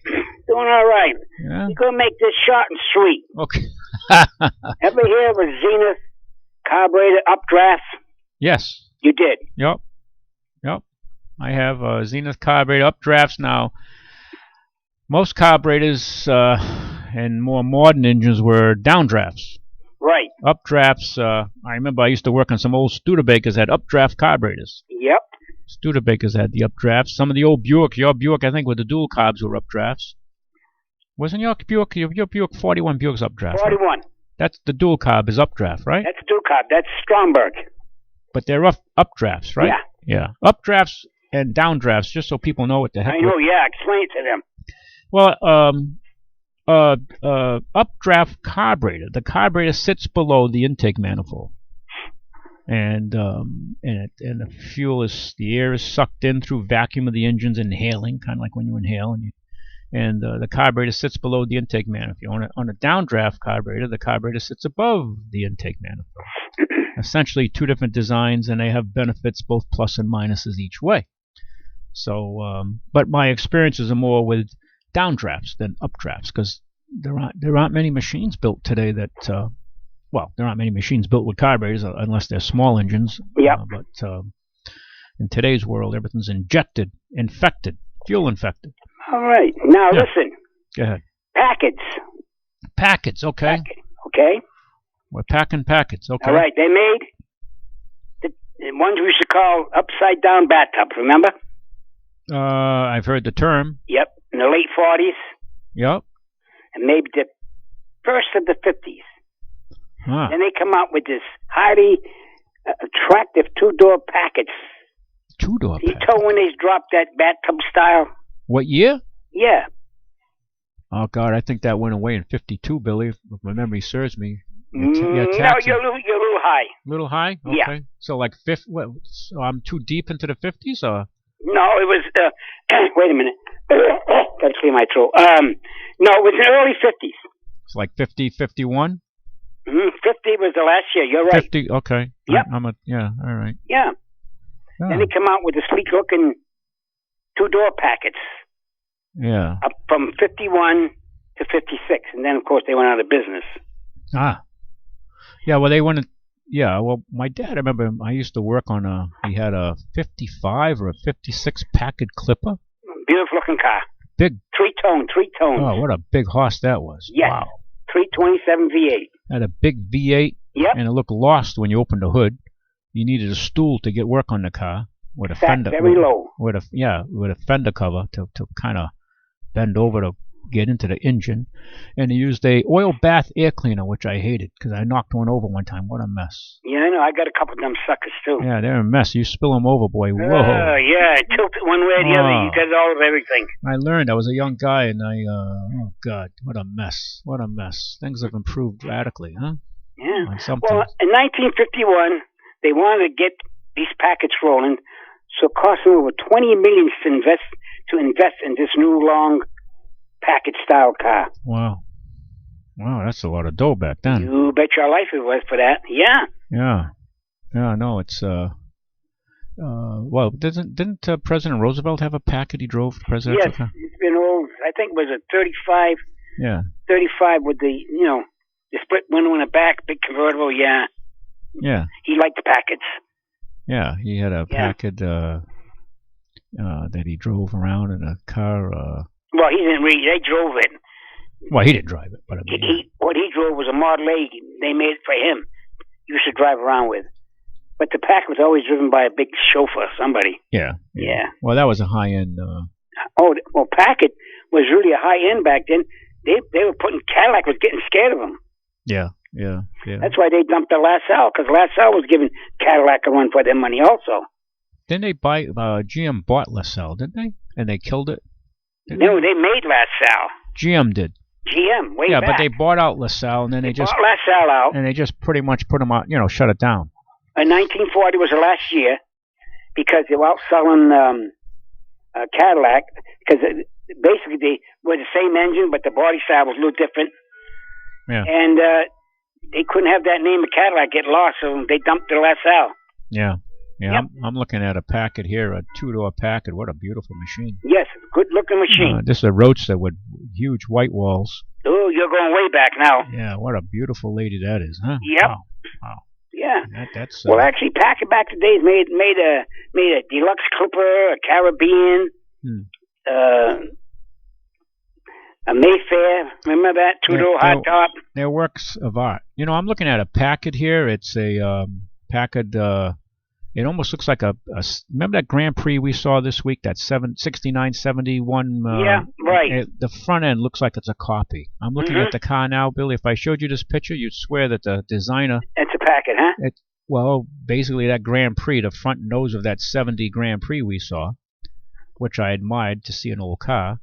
Doing all right. Yeah? You're going to make this short and sweet. Okay. Ever hear of a Zenith carburetor updraft? Yes. You did? Yep. I have Zenith carburetor updrafts now. Most carburetors and more modern engines were downdrafts. Right. Updrafts, I remember I used to work on some old Studebakers that had updraft carburetors. Yep. Studebakers had the updrafts. Some of the old Buick, your Buick, I think, with the dual carbs were updrafts. Wasn't your Buick 41 Buick's updraft? 41. Right? That's the dual carb is updraft, right? That's dual carb. That's Stromberg. But they're updrafts, right? Yeah. Updrafts and downdrafts, just so people know what the heck. I know, yeah. Explain it to them. Well, updraft carburetor. The carburetor sits below the intake manifold, and the fuel the air is sucked in through vacuum of the engine's inhaling, kind of like when you inhale, and the carburetor sits below the intake manifold. On a downdraft carburetor, the carburetor sits above the intake manifold. Essentially, two different designs, and they have benefits both plus and minuses each way. So, but my experiences are more with downdrafts than updrafts, because there aren't many machines built today that there aren't many machines built with carburetors unless they're small engines. Yeah. But in today's world, everything's infected, fuel infected. All right. Now listen. Go ahead. Packets. Okay. Okay. We're packing packets. Okay. All right. They made the ones we used to call upside down bathtubs. Remember? I've heard the term. Yep. In the late 40s. Yep. And maybe the first of the 50s. Huh. Then they come out with this highly attractive two-door packets. Two-door You packets? told when they dropped that bathtub style? What year? Yeah. Oh, God, I think that went away in 52, Billy, if my memory serves me. No, you're a little high. Little high? Okay. Yeah. So like so I'm too deep into the 50s, or? No, it was, wait a minute. Gotta clear my throat. No, it was in the early 50s. It's like 50, 51? 50 was the last year, you're right. 50, okay. Yep. All right. Yeah. Oh. Then they come out with the sleek-looking two-door packets. Yeah. Up from 51 to 56. And then, of course, they went out of business. Ah. Yeah, well, they went... Yeah, well, my dad, I remember I used to work on he had a 55 or a 56 Packard Clipper. Beautiful-looking car. Big. Three-tone. Oh, what a big horse that was. Yes. Wow. 327 V8. Had a big V8. Yep. And it looked lost when you opened the hood. You needed a stool to get work on the car. With a fender. Very low. With a fender cover to kind of bend over to get into the engine. And he used a oil bath air cleaner, which I hated because I knocked one over one time. What a mess. Yeah, I know. I got a couple of them suckers, too. Yeah, they're a mess. You spill them over, boy. Whoa. Yeah, tilt it one way or the other. You get all of everything. I learned. I was a young guy, and oh, God, what a mess. What a mess. Things have improved radically, huh? Yeah. Well, in 1951, they wanted to get these packets rolling, so it cost them over $20 million to invest in this new long packet-style car. Wow, that's a lot of dough back then. You bet your life it was for that. Yeah. Yeah, no, it's well, didn't President Roosevelt have a Packard he drove for presidential car? Yes, it's been old. I think it was a 35. Yeah. 35 with the the split window in the back, big convertible. Yeah. Yeah. He liked the Packards. Yeah, he had a Packard that he drove around in a car. Well, he didn't really. They drove it. Well, he didn't drive it, but I mean, what he drove was a Model A. They made it for him. He used to drive around with. But the Packard was always driven by a big chauffeur, somebody. Yeah. Well, that was a high-end... Packard was really a high-end back then. They were putting... Cadillac was getting scared of them. Yeah. That's why they dumped the LaSalle, because LaSalle was giving Cadillac a run for their money also. Didn't they buy... GM bought LaSalle, didn't they? And they killed it? No, they made LaSalle. GM did. GM, way Yeah, back. but they bought out LaSalle, and then they just bought LaSalle out. and they just pretty much put them out, shut it down. 1940 was the last year because they were outselling Cadillac because basically they were the same engine, but the body style was a little different. Yeah. And they couldn't have that name of Cadillac get lost, so they dumped the LaSalle. Yeah. Yeah, Yep. I'm looking at a Packard here, a 2-door Packard. What a beautiful machine. Yes, good-looking machine. This is a Roadster with huge white walls. Oh, you're going way back now. Yeah, what a beautiful lady that is, huh? Yep. Wow. Yeah. That's Well, actually, Packard back to days made a deluxe Clipper, a Caribbean, a Mayfair. Remember that 2-door hardtop? They're works of art. I'm looking at a Packard here. It's a Packard. It almost looks like a. Remember that Grand Prix we saw this week? That 6971. Yeah, right. The front end looks like it's a copy. I'm looking at the car now, Billy. If I showed you this picture, you'd swear that the designer. It's a Packard, huh? Well, basically that Grand Prix, the front nose of that 70 Grand Prix we saw, which I admired to see an old car.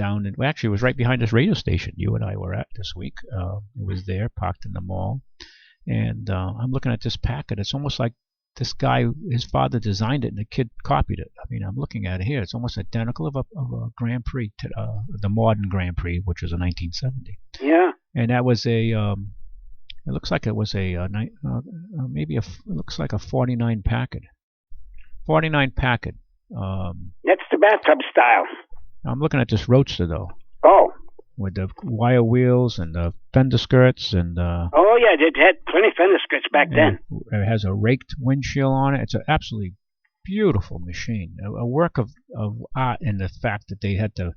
Actually, it was right behind this radio station you and I were at this week. It was there, parked in the mall. And I'm looking at this Packard. It's almost like this guy, his father designed it and the kid copied it. I mean, I'm looking at it here. It's almost identical of a Grand Prix, to the modern Grand Prix, which was a 1970. Yeah. And that was it looks like it was it looks like a 49 Packard. 49 Packard. That's the bathtub style. I'm looking at this Roadster, though. Oh. With the wire wheels and the fender skirts and. Oh yeah, they had plenty of fender skirts back then. It has a raked windshield on it. It's an absolutely beautiful machine, a work of art in the fact that they had to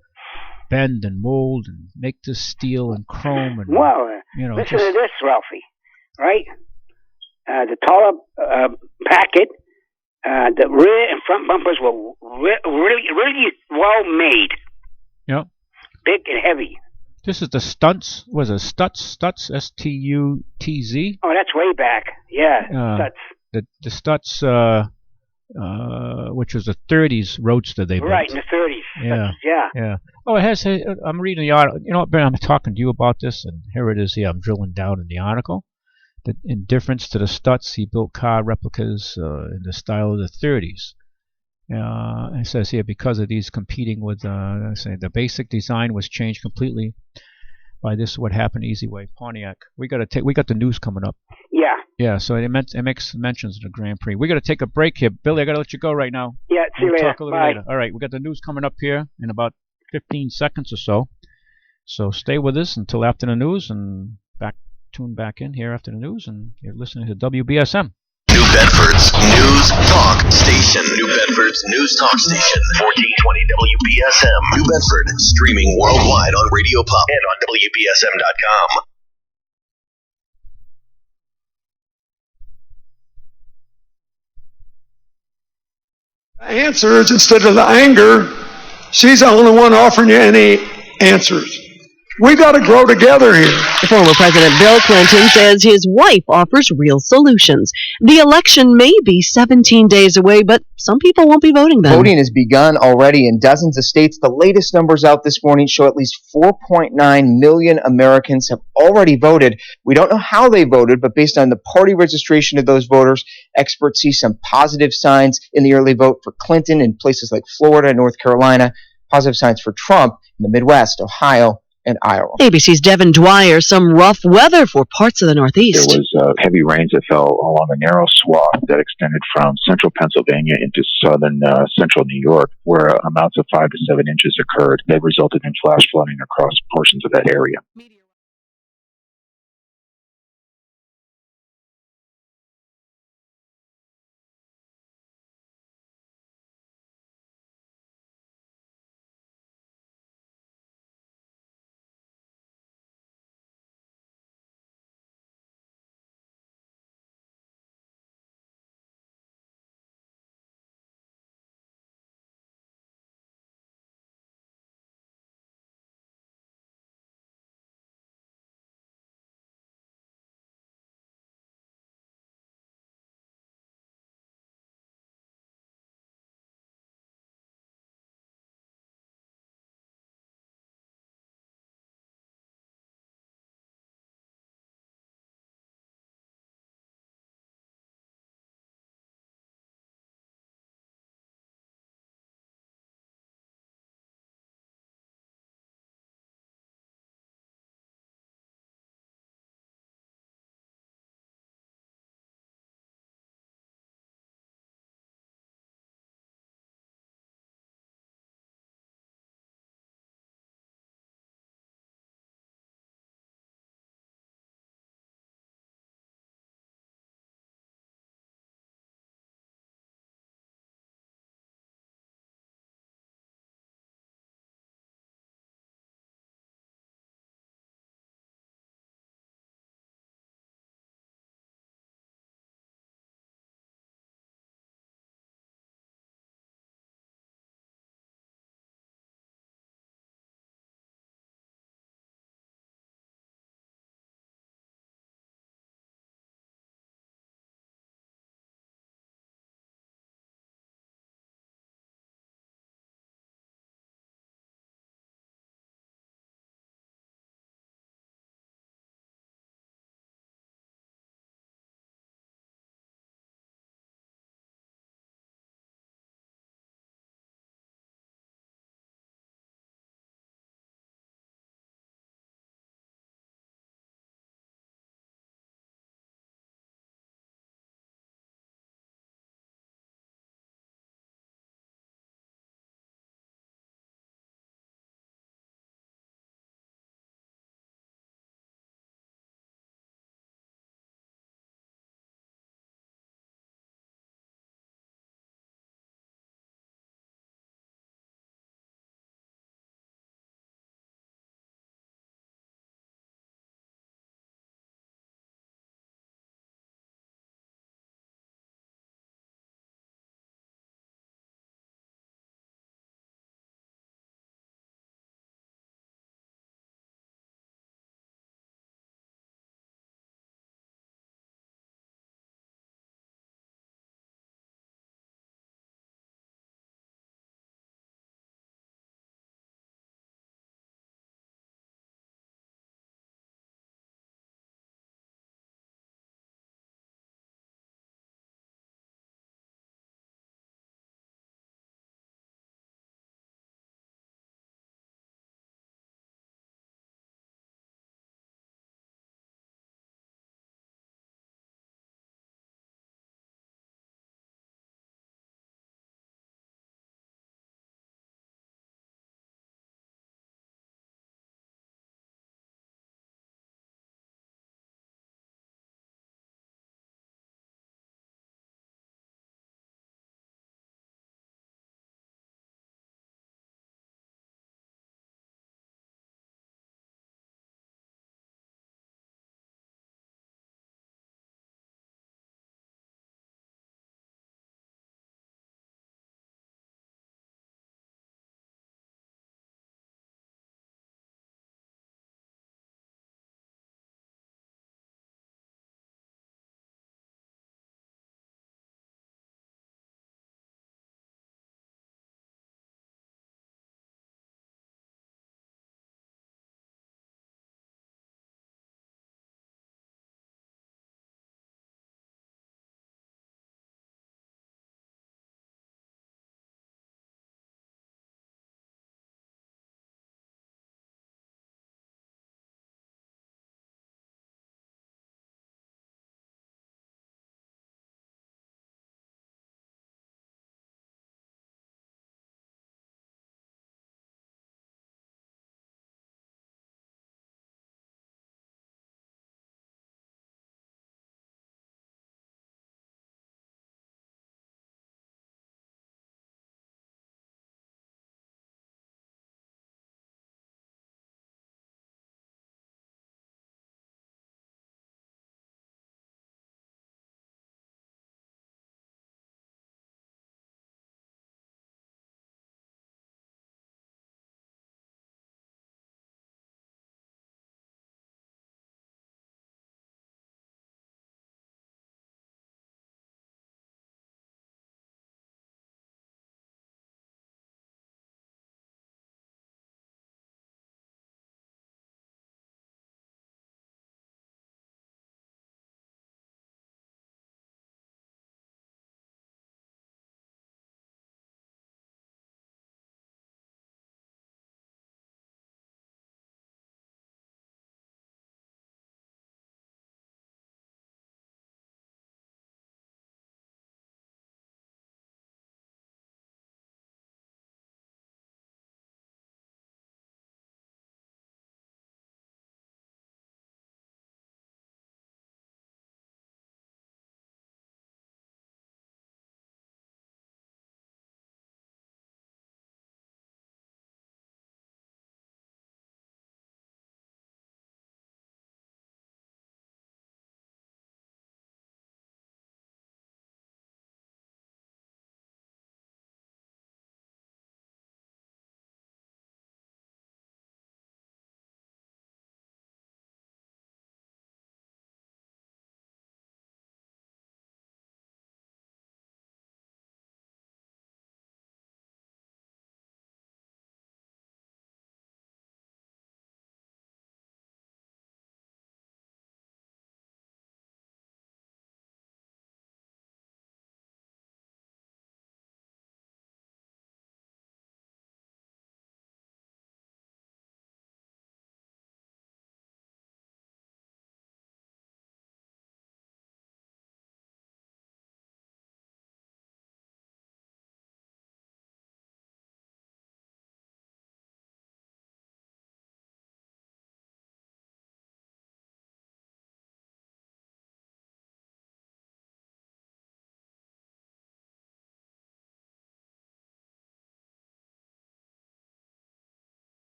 bend and mold and make this steel and chrome and. Well, listen to this, Ralphie. Right, the taller Packard, the rear and front bumpers were really well made. Yep. Big and heavy. This is the Stutz. Was it Stutz? Stutz, S-T-U-T-Z. Oh, that's way back. Yeah, Stutz. The Stutz, which was a 30s Roadster they built. Right, in the 30s. Yeah. Oh, it has. I'm reading the article. You know what, Ben? I'm talking to you about this, and here it is. Here, I'm drilling down in the article. The indifference to the Stutz, he built car replicas in the style of the 30s. It says here, because of these competing with, the basic design was changed completely by this. What happened to Easy Way Pontiac? We got the news coming up. Yeah. Yeah. So it makes mentions of the Grand Prix. We got to take a break here, Billy. I got to let you go right now. Yeah. See you later. Talk a little later. All right. We got the news coming up here in about 15 seconds or so. So stay with us until after the news and tune back in here after the news, and you're listening to WBSM. New Bedford's News Talk Station. New Bedford's News Talk Station. 1420 WBSM. New Bedford. Streaming worldwide on Radio Pop and on WBSM.com. Answers instead of the anger. She's the only one offering you any answers. We got to grow together here. Former President Bill Clinton says his wife offers real solutions. The election may be 17 days away, but some people won't be voting then. Voting has begun already in dozens of states. The latest numbers out this morning show at least 4.9 million Americans have already voted. We don't know how they voted, but based on the party registration of those voters, experts see some positive signs in the early vote for Clinton in places like Florida and North Carolina, positive signs for Trump in the Midwest, Ohio, and Iowa. ABC's Devin Dwyer, some rough weather for parts of the Northeast. There was heavy rains that fell along a narrow swath that extended from central Pennsylvania into southern central New York, where amounts of 5 to 7 inches occurred. That resulted in flash flooding across portions of that area.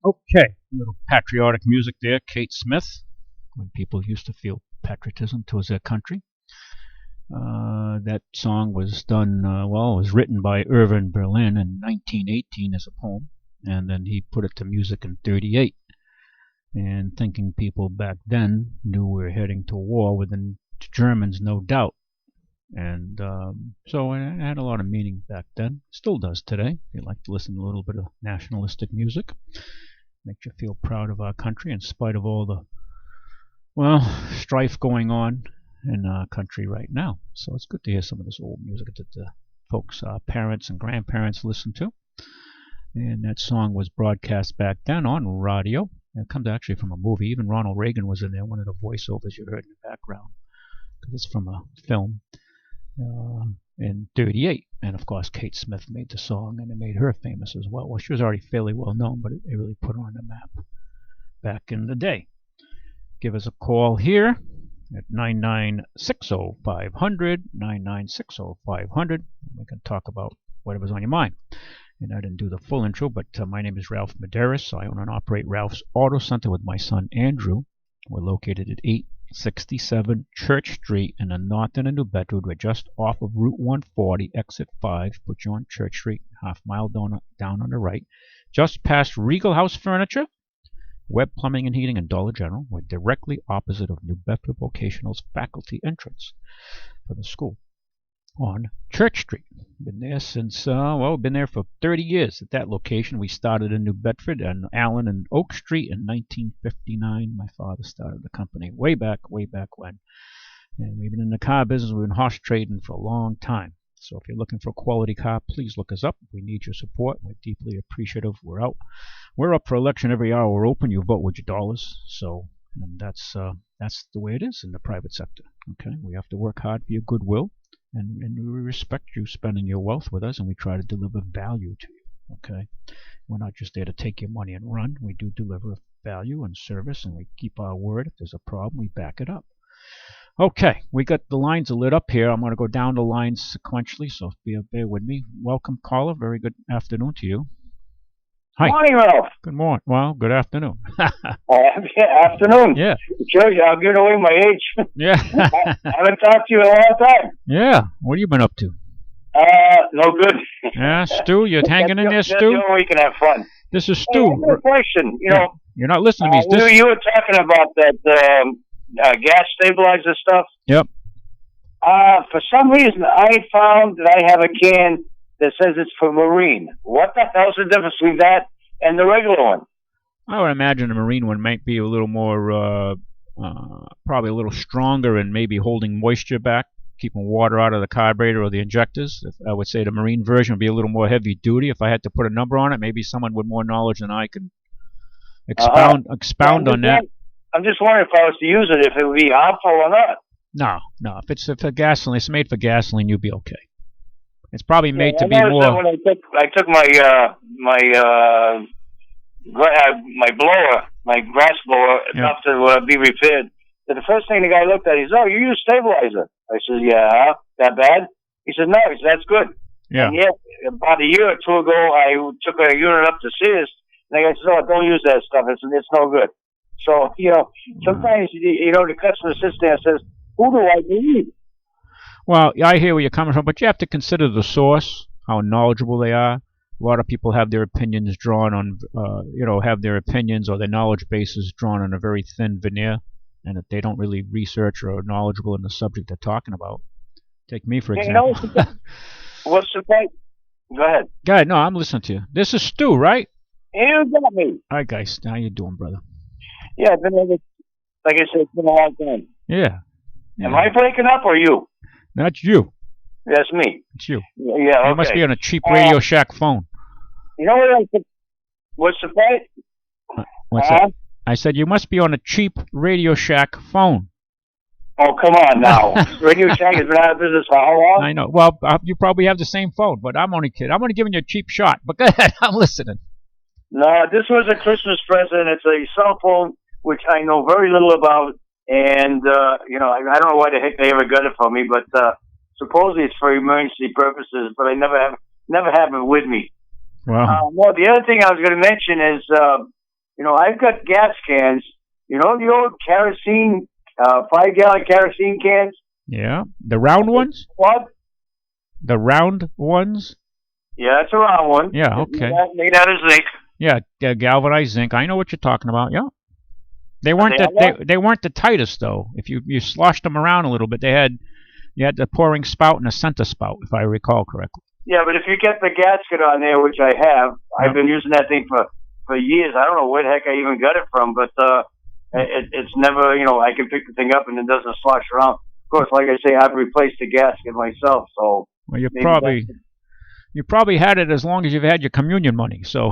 Okay, a little patriotic music there, Kate Smith, when people used to feel patriotism towards their country. That song was done, it was written by Irving Berlin in 1918 as a poem, and then he put it to music in 1938. And thinking people back then knew we were heading to war with the Germans, no doubt. And so it had a lot of meaning back then. Still does today. If you like to listen to a little bit of nationalistic music, makes you feel proud of our country in spite of all the, strife going on in our country right now. So it's good to hear some of this old music that the folks, parents and grandparents listen to. And that song was broadcast back then on radio. It comes actually from a movie. Even Ronald Reagan was in there, one of the voiceovers you heard in the background, because it's from a film in 1938. And of course, Kate Smith made the song, and it made her famous as well. Well, she was already fairly well known, but it really put her on the map back in the day. Give us a call here at 9960500, 9960500. We can talk about whatever's on your mind. And I didn't do the full intro, but my name is Ralph Medeiros. I own and operate Ralph's Auto Center with my son Andrew. We're located at 867 Church Street in the north end of New Bedford. We're just off of Route 140, exit 5. Put you on Church Street, half mile down on the right. Just past Regal House Furniture, Webb Plumbing and Heating, and Dollar General. We're directly opposite of New Bedford Vocational's faculty entrance for the school on Church Street. Been there since, been there for 30 years at that location. We started in New Bedford and Allen and Oak Street in 1959. My father started the company way back when. And we've been in the car business. We've been horse trading for a long time. So if you're looking for a quality car, please look us up. We need your support. We're deeply appreciative. We're up for election every hour we're open. You vote with your dollars. So, and that's the way it is in the private sector. Okay, we have to work hard for your goodwill. And we respect you spending your wealth with us, and we try to deliver value to you, okay? We're not just there to take your money and run. We do deliver value and service, and we keep our word. If there's a problem, we back it up. Okay, we got the lines lit up here. I'm going to go down the lines sequentially, so bear with me. Welcome, caller. Very good afternoon to you. Hi. Morning, Ralph. Good morning. Well, good afternoon. Afternoon. Yeah. Sure, I'm giving away my age. Yeah. I haven't talked to you in a long time. Yeah. What have you been up to? No good. Yeah, Stu, you're hanging in there, Stu? That's the only way you can have fun. This is Stu. Hey, I have a question. You're not listening to me. You were talking about that gas stabilizer stuff. Yep. For some reason, I found that I have a can that says it's for marine. What the hell's the difference between that and the regular one? I would imagine the marine one might be a little more, probably a little stronger and maybe holding moisture back, keeping water out of the carburetor or the injectors. I would say the marine version would be a little more heavy duty. If I had to put a number on it, maybe someone with more knowledge than I can expound on that. I'm just wondering if I was to use it, if it would be harmful or not. No. If it's for gasoline, it's made for gasoline, you'll be okay. It's probably made to be more. When I took my blower, my grass blower, enough to be repaired. So the first thing the guy looked at, he said, "Oh, you use stabilizer." I said, "Yeah, that bad?" He said, "No, that's good." Yeah. And yet, about a year or two ago, I took a unit up to Sears, and the guy said, "Oh, don't use that stuff. It's no good." So sometimes the customer sits there and says, "Who do I believe?" Well, I hear where you're coming from, but you have to consider the source, how knowledgeable they are. A lot of people have their opinions drawn on, have their opinions or their knowledge bases drawn on a very thin veneer, and if they don't really research or are knowledgeable in the subject they're talking about. Take me, for example. What's the point? Go ahead. Go ahead. No, I'm listening to you. This is Stu, right? You got me. All right, guys. How you doing, brother? Yeah, like I said, it's been a long time. Yeah. Am I breaking up or you? That's you. That's me. It's you. Yeah, okay. You must be on a cheap Radio Shack phone. You know what I think? What's the point? What's that? I said you must be on a cheap Radio Shack phone. Oh, come on now. Radio Shack has been out of business for how long? I know. Well, you probably have the same phone, but I'm only kidding. I'm only giving you a cheap shot. But go ahead. I'm listening. No, this was a Christmas present. It's a cell phone, which I know very little about. And, I don't know why the heck they ever got it for me, but supposedly it's for emergency purposes, but I never have it with me. Wow. Well, the other thing I was going to mention is I've got gas cans. The old kerosene, 5-gallon kerosene cans? Yeah. The round ones? What? The round ones? Yeah, it's a round one. Yeah, okay. Made out of zinc. Yeah, galvanized zinc. I know what you're talking about. Yeah. They weren't they weren't the tightest though. If you sloshed them around a little bit, you had the pouring spout and a center spout, if I recall correctly. Yeah, but if you get the gasket on there, which I have, I've been using that thing for years. I don't know where the heck I even got it from, but it's never, I can pick the thing up and it doesn't slosh around. Of course, like I say, I've replaced the gasket myself, so. Well, you probably had it as long as you've had your communion money, so.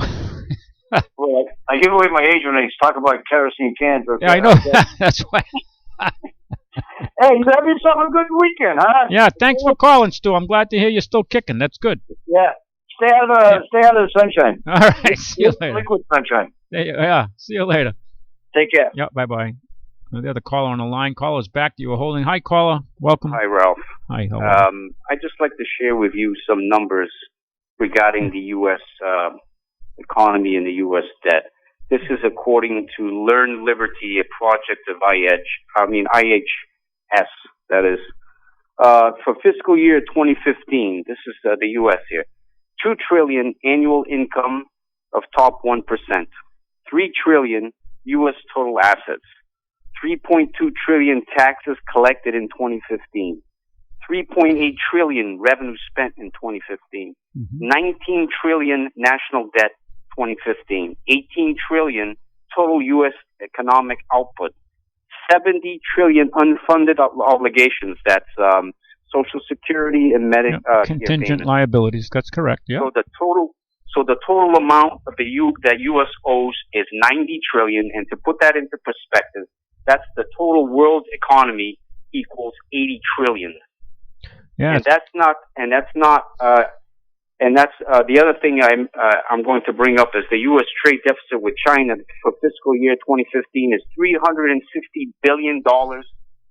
Well, I give away my age when I talk about kerosene cans. Yeah, I know. That's why. Hey, you having yourself a good weekend, huh? Yeah, thanks for calling, Stu. I'm glad to hear you're still kicking. That's good. Yeah. Stay out of the sunshine. All right. See you later. Liquid sunshine. Yeah. See you later. Take care. Yep. Bye-bye. The other caller on the line. Caller's back. You were holding. Hi, caller. Welcome. Hi, Ralph. Hi. How are you? I'd just like to share with you some numbers regarding the U.S. Economy and the U.S. debt. This is according to Learn Liberty, a project of IHS, that is. For fiscal year 2015, this is the U.S. here, $2 trillion annual income of top 1%, $3 trillion U.S. total assets, $3.2 trillion taxes collected in 2015, $3.8 trillion revenue spent in 2015, $19 trillion national debt 2015, $18 trillion total U.S. economic output, $70 trillion unfunded obligations. That's Social Security and contingent liabilities. That's correct. Yeah. So the total amount of that U.S. owes is $90 trillion, and to put that into perspective, that's the total world economy equals $80 trillion. Yeah. And that's the other thing I'm going to bring up is the U.S. trade deficit with China for fiscal year 2015 is $360 billion,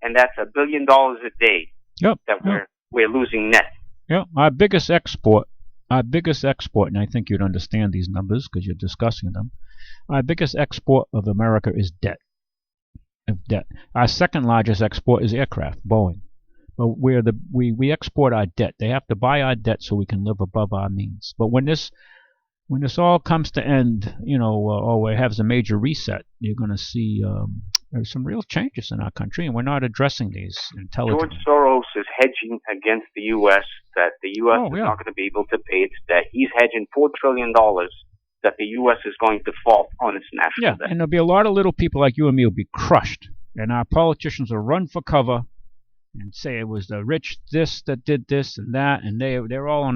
and that's $1 billion a day. Yep. That we're losing net. Yeah. Our biggest export, and I think you'd understand these numbers because you're discussing them. Our biggest export of America is debt. Our second largest export is aircraft, Boeing. But we export our debt. They have to buy our debt so we can live above our means. But when this all comes to end, or we have a major reset, you're going to see there's some real changes in our country, and we're not addressing these intelligently. George Soros is hedging against the U.S. that the U.S. is not going to be able to pay its debt. He's hedging $4 trillion that the U.S. is going to default on its national debt. And there'll be a lot of little people like you and me will be crushed, and our politicians will run for cover and say it was the rich that did this and that, and they're all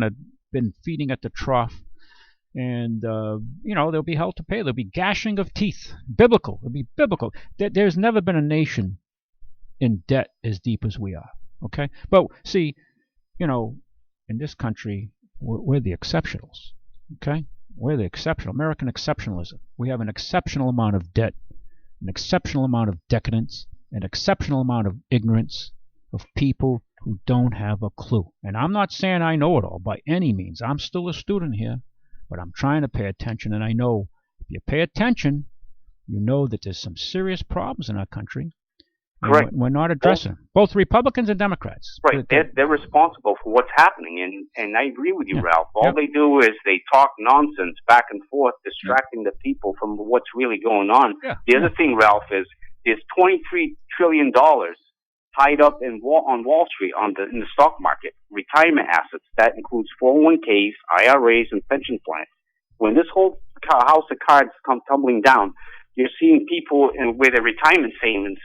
been feeding at the trough, and they'll be held to pay. There'll be gashing of teeth. Biblical. It'll be biblical. There's never been a nation in debt as deep as we are. Okay, but see, in this country we're the exceptionals. Okay, we're the exceptional American exceptionalism. We have an exceptional amount of debt, an exceptional amount of decadence, an exceptional amount of ignorance of people who don't have a clue. And I'm not saying I know it all by any means. I'm still a student here, but I'm trying to pay attention, and I know if you pay attention, you know that there's some serious problems in our country. Correct. We're not addressing them. Both Republicans and Democrats. Right. They're responsible for what's happening, and I agree with you, Ralph. All they do is they talk nonsense back and forth, distracting the people from what's really going on. The other thing, Ralph, is there's $23 trillion tied up on Wall Street in the stock market, retirement assets. That includes 401ks, IRAs, and pension plans. When this whole house of cards come tumbling down, you're seeing people with their retirement savings,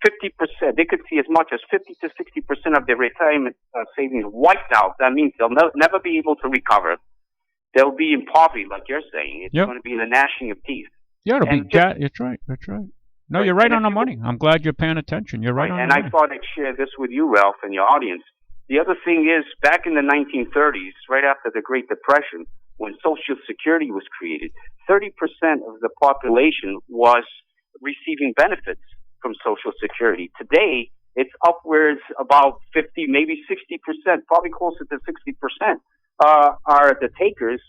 50%, they could see as much as 50 to 60% of their retirement savings wiped out. That means they'll never be able to recover. They'll be in poverty, like you're saying. It's going to be the gnashing of teeth. Yeah, it'll be That's right. That's right. No, you're right on the money. I'm glad you're paying attention. You're right on the money. And I thought I'd share this with you, Ralph, and your audience. The other thing is, back in the 1930s, right after the Great Depression, when Social Security was created, 30% of the population was receiving benefits from Social Security. Today, it's upwards about 50, maybe 60%, probably closer to 60%, are the takers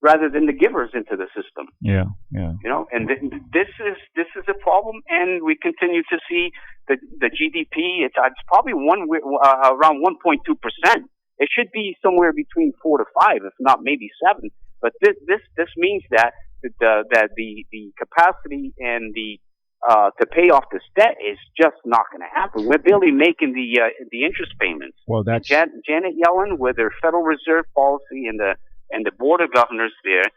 rather than the givers into the system. Yeah. You know, and this is a problem, and we continue to see the GDP. It's probably around 1.2%. It should be somewhere between 4 to 5, if not maybe 7. But this means that the capacity and the to pay off this debt is just not going to happen. We're barely making the interest payments. Well, that's Janet Yellen, with her Federal Reserve policy and the board of governors there,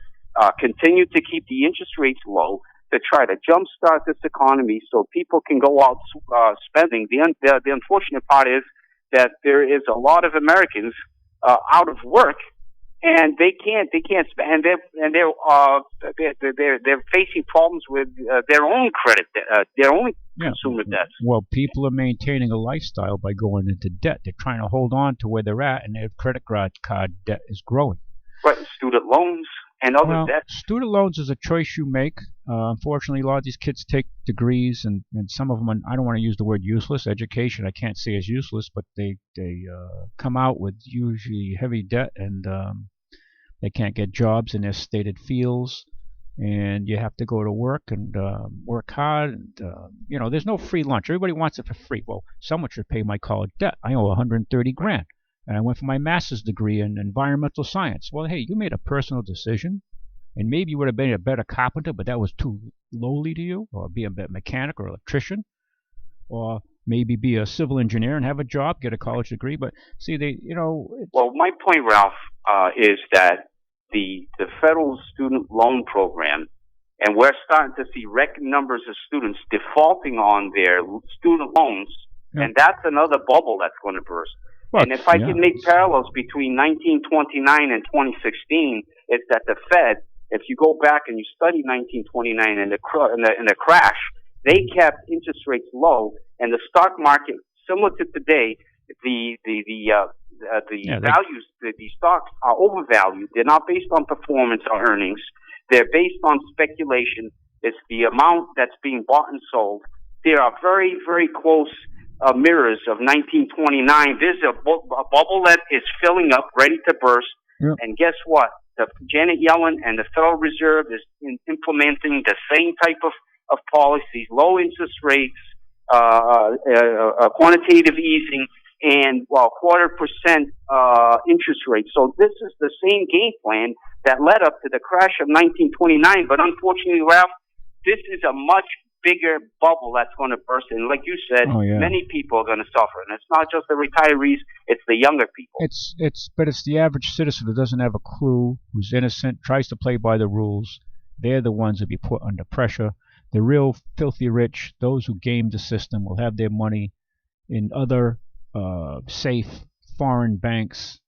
continue to keep the interest rates low to try to jumpstart this economy so people can go out spending. The unfortunate part is that there is a lot of Americans out of work, and they can't spend, and they're facing problems with their own credit, their own consumer debts. Well, people are maintaining a lifestyle by going into debt. They're trying to hold on to where they're at, and their credit card debt is growing. Right, student loans and other debts. Student loans is a choice you make. Unfortunately, a lot of these kids take degrees, and some of them, I don't want to use the word useless. Education, I can't say is useless, but they come out with usually heavy debt, and they can't get jobs in their stated fields, and you have to go to work and work hard. And there's no free lunch. Everybody wants it for free. Well, someone should pay my college debt. I owe $130,000. And I went for my master's degree in environmental science. Well, hey, you made a personal decision, and maybe you would have been a better carpenter, but that was too lowly to you, or be a better mechanic or electrician, or maybe be a civil engineer and have a job, get a college degree. But see, Well, my point, Ralph, is that the federal student loan program, and we're starting to see record numbers of students defaulting on their student loans, and that's another bubble that's going to burst. Well, and if I can make parallels between 1929 and 2016, it's that the Fed, if you go back and you study 1929 and the crash, they kept interest rates low, and the stock market, similar to today, the values, the stocks are overvalued. They're not based on performance or earnings. They're based on speculation. It's the amount that's being bought and sold. There are very, very close mirrors of 1929. There's a bubble that is filling up, ready to burst. Yep. And guess what? Janet Yellen and the Federal Reserve is implementing the same type of policies: low interest rates, quantitative easing, and 0.25% interest rate. So this is the same game plan that led up to the crash of 1929. But unfortunately, Ralph, this is a much bigger bubble that's going to burst, and like you said, many people are going to suffer, and it's not just the retirees; it's the younger people. But it's the average citizen who doesn't have a clue, who's innocent, tries to play by the rules. They're the ones who be put under pressure. The real filthy rich, those who game the system, will have their money in other safe foreign banks,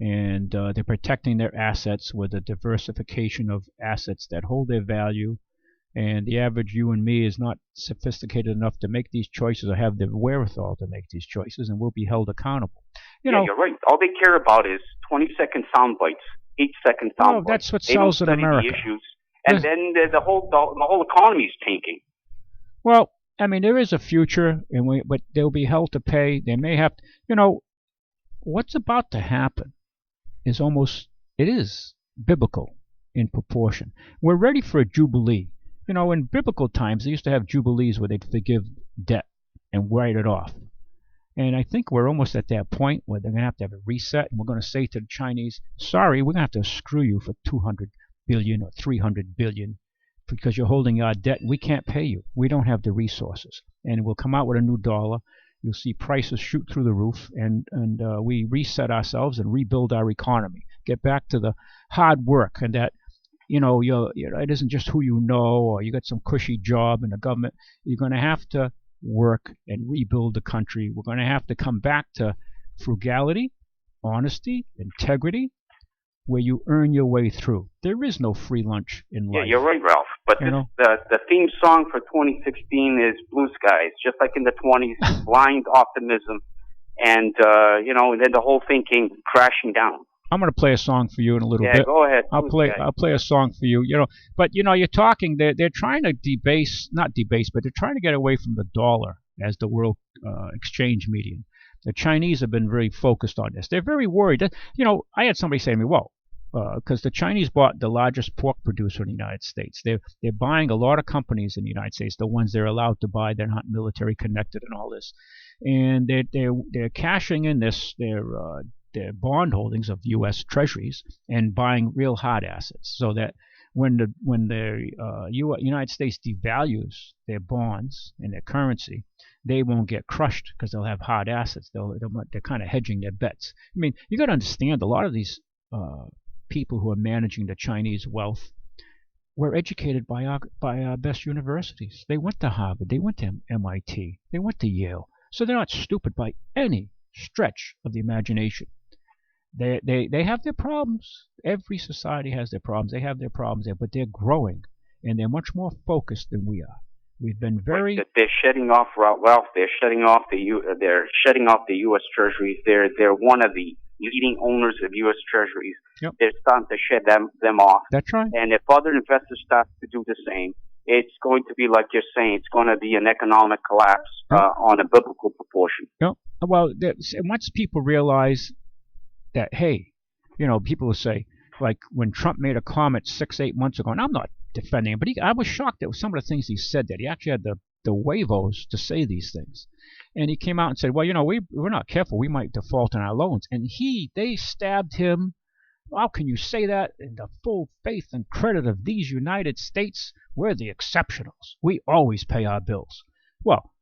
and they're protecting their assets with a diversification of assets that hold their value. And the average you and me is not sophisticated enough to make these choices or have the wherewithal to make these choices, and will be held accountable. You're right. All they care about is 20-second sound bites, 8-second sound bites. That's what sells in America. The issues, and then the whole economy is tanking. Well, I mean, there is a future, but they'll be held to pay. They may have to, what's about to happen is biblical in proportion. We're ready for a jubilee. In biblical times, they used to have jubilees where they'd forgive debt and write it off. And I think we're almost at that point where they're going to have a reset, and we're going to say to the Chinese, sorry, we're going to have to screw you for $200 billion or $300 billion because you're holding our debt, and we can't pay you. We don't have the resources. And we'll come out with a new dollar. You'll see prices shoot through the roof, and we reset ourselves and rebuild our economy. Get back to the hard work, and that it isn't just who you know, or you got some cushy job in the government. You're going to have to work and rebuild the country. We're going to have to come back to frugality, honesty, integrity, where you earn your way through. There is no free lunch in life. Yeah, you're right, Ralph. But the theme song for 2016 is Blue Skies, just like in the 20s, blind optimism, and and then the whole thing came crashing down. I'm going to play a song for you in a little bit. Yeah, go ahead. I'll play a song for you. But you're talking. They're trying to not debase, but they're trying to get away from the dollar as the world exchange medium. The Chinese have been very focused on this. They're very worried. I had somebody say to me, "Well, because the Chinese bought the largest pork producer in the United States. They're buying a lot of companies in the United States, the ones they're allowed to buy. They're not military connected and all this, and they're cashing in their bond holdings of U.S. Treasuries and buying real hard assets, so that when the United States devalues their bonds and their currency, they won't get crushed because they'll have hard assets. They're kind of hedging their bets. I mean, you got to understand, a lot of these people who are managing the Chinese wealth were educated by our best universities. They went to Harvard, they went to MIT, they went to Yale. So they're not stupid by any stretch of the imagination. They have their problems. Every society has their problems. They have their problems there, but they're growing, and they're much more focused than we are. We've been very. They're shedding off, Ralph. They're shedding off the U.S. Treasuries. They're one of the leading owners of U.S. Treasuries. Yep. They're starting to shed them off. That's right. And if other investors start to do the same, it's going to be like you're saying. It's going to be an economic collapse on a biblical proportion. Yep. Well, once people realize that, hey, people will say, like when Trump made a comment 6-8 months ago, and I'm not defending him, but I was shocked at some of the things he said, that he actually had the huevos to say these things. And he came out and said, well, we're not careful, we might default on our loans. And they stabbed him. How can you say that? In the full faith and credit of these United States, we're the exceptionals. We always pay our bills. Well,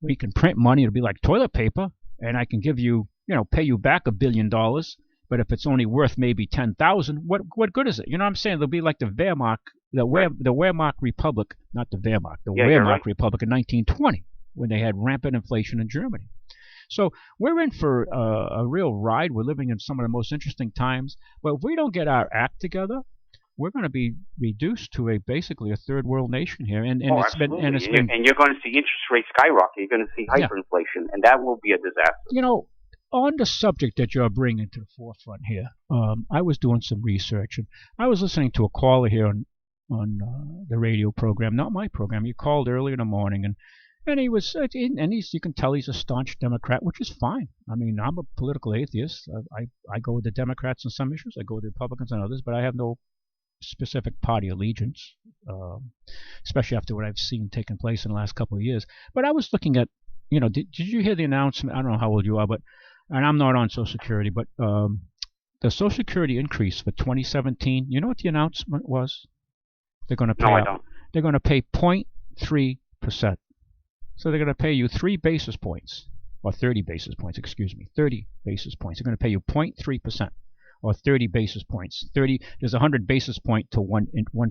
we can print money, it'll be like toilet paper, and I can give you, pay you back $1 billion. But if it's only worth maybe 10,000, what good is it? You know what I'm saying? They'll be like the Wehrmacht, the Wehrmacht Republic, not the Wehrmacht, the Wehrmacht Republic in 1920, when they had rampant inflation in Germany. So we're in for a real ride. We're living in some of the most interesting times. But if we don't get our act together, we're going to be reduced to basically a third world nation here. And you're going to see interest rates skyrocket. You're going to see hyperinflation, and that will be a disaster. On the subject that you're bringing to the forefront here, I was doing some research, and I was listening to a caller here on the radio program, not my program. He called early in the morning, and he was, you can tell he's a staunch Democrat, which is fine. I mean, I'm a political atheist. I go with the Democrats on some issues, I go with the Republicans on others, but I have no specific party allegiance, especially after what I've seen taking place in the last couple of years. But I was looking at, did you hear the announcement? I don't know how old you are, and I'm not on Social Security, but the Social Security increase for 2017, you know what the announcement was? They're going to pay. No, I don't. They're going to pay 0.3%. So they're going to pay you 3 basis points, or 30 basis points, 30 basis points. They're going to pay you 0.3%, or 30 basis points. There's 100 basis point to 1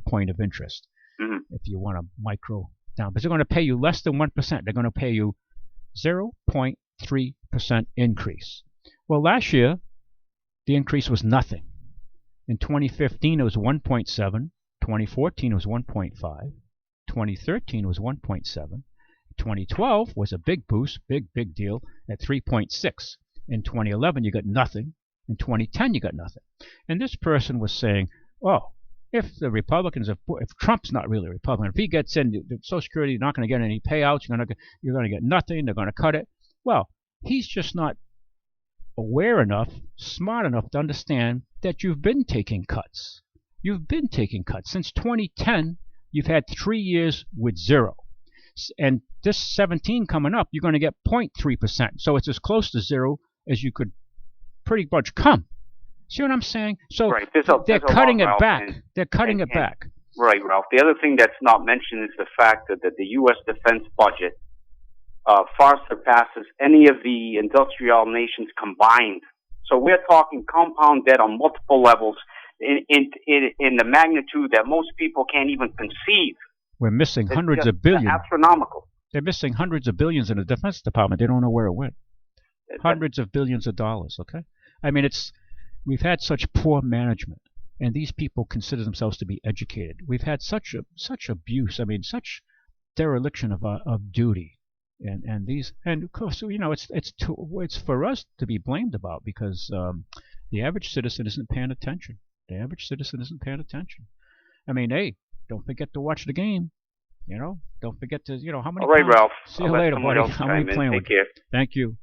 point of interest, if you want to micro down. But they're going to pay you less than 1%. They're going to pay you 0.3% increase. Well, last year, the increase was nothing. In 2015, it was 1.7. 2014, it was 1.5. 2013 was 1.7. 2012 was a big boost, big deal, at 3.6. In 2011, you got nothing. In 2010, you got nothing. And this person was saying, if the Republicans, if Trump's not really a Republican, if he gets in, the Social Security, you're not going to get any payouts, you're going to get nothing, they're going to cut it. Well, he's just not aware enough, smart enough to understand that you've been taking cuts. You've been taking cuts. Since 2010, you've had 3 years with zero. And this 17 coming up, you're going to get 0.3%. So it's as close to zero as you could pretty much come. See what I'm saying? So they're cutting it back. They're cutting it back. Right, Ralph. The other thing that's not mentioned is the fact that the U.S. defense budget far surpasses any of the industrial nations combined. So we're talking compound debt on multiple levels in the magnitude that most people can't even conceive. We're missing hundreds of billions. Astronomical. They're missing hundreds of billions in the Defense Department. They don't know where it went. Hundreds of billions of dollars, okay? I mean, we've had such poor management, and these people consider themselves to be educated. We've had such abuse, such dereliction of duty. And of course, it's for us to be blamed about, because the average citizen isn't paying attention. I mean, hey, don't forget to watch the game. Don't forget to, how many. All right, Ralph. See you later, buddy. How many playing with? Take care. Thank you,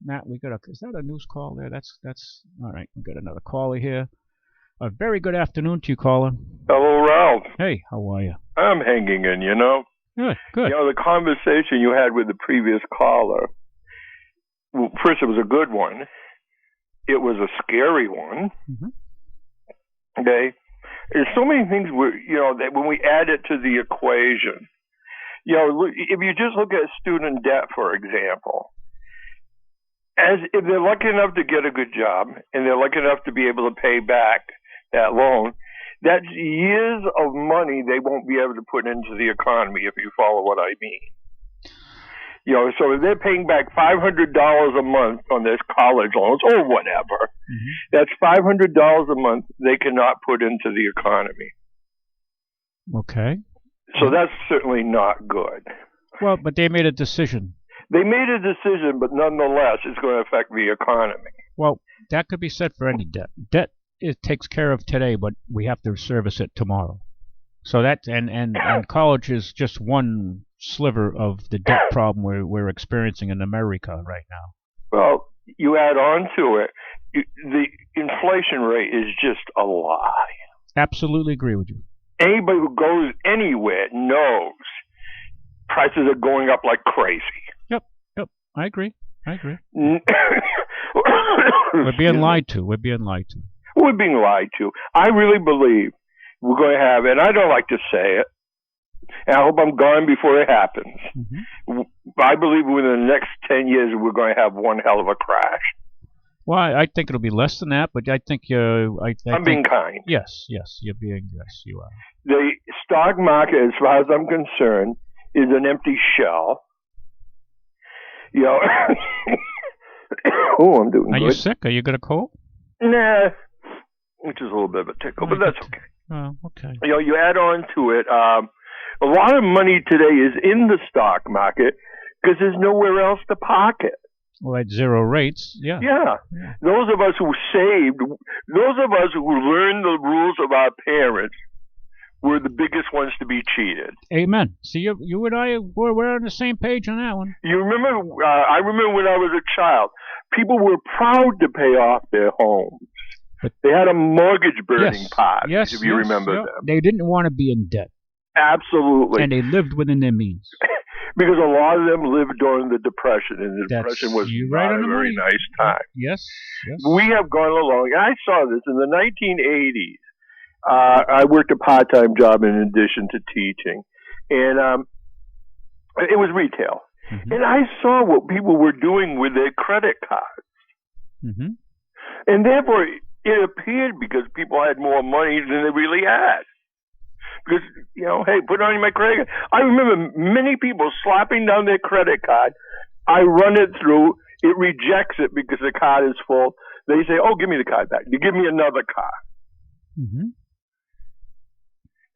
Matt. Is that a news call there? That's all right. We got another caller here. A very good afternoon to you, caller. Hello, Ralph. Hey, how are you? I'm hanging in, you know. Good, good. You know, the conversation you had with the previous caller, well, first, it was a good one. It was a scary one. Mm-hmm. Okay? There's so many things, that when we add it to the equation, if you just look at student debt, for example, if they're lucky enough to get a good job and they're lucky enough to be able to pay back that loan, that's years of money they won't be able to put into the economy, if you follow what I mean. So if they're paying back $500 a month on their college loans or whatever, that's $500 a month they cannot put into the economy. Okay. So that's certainly not good. Well, but they made a decision. They made a decision, but nonetheless, it's going to affect the economy. Well, that could be said for any debt. Debt, it takes care of today, but we have to service it tomorrow. So that and college is just one sliver of the debt problem we're experiencing in America right now. Well, you add on to it, the inflation rate is just a lie. Absolutely agree with you. Anybody who goes anywhere knows prices are going up like crazy. Yep. I agree. We're being lied to. We're being lied to. I really believe we're going to have, and I don't like to say it, and I hope I'm gone before it happens. Mm-hmm. I believe within the next 10 years we're going to have one hell of a crash. Well, I think it'll be less than that, but I think I'm being kind. Yes, you are. The stock market, as far as I'm concerned, is an empty shell. Oh, I'm doing good. Are you sick? Are you got a cold? Nah, which is a little bit of a tickle, but that's okay. Oh, okay. You add on to it, a lot of money today is in the stock market because there's nowhere else to park it. Well, at zero rates, yeah. Yeah. Those of us who saved, those of us who learned the rules of our parents were the biggest ones to be cheated. Amen. See, you and I, we're on the same page on that one. You remember, I remember when I was a child, people were proud to pay off their homes. But they had a mortgage burning pot, if you remember them. They didn't want to be in debt. Absolutely. And they lived within their means. Because a lot of them lived during the Depression, and the Depression was not a very nice time. Yes. We have gone along. I saw this in the 1980s. I worked a part-time job in addition to teaching, and it was retail. Mm-hmm. And I saw what people were doing with their credit cards. Mm-hmm. And therefore, it appeared because people had more money than they really had. Because, hey, put it on my credit card. I remember many people slapping down their credit card. I run it through. It rejects it because the card is full. They say, oh, give me the card back. You give me another card. Mm-hmm.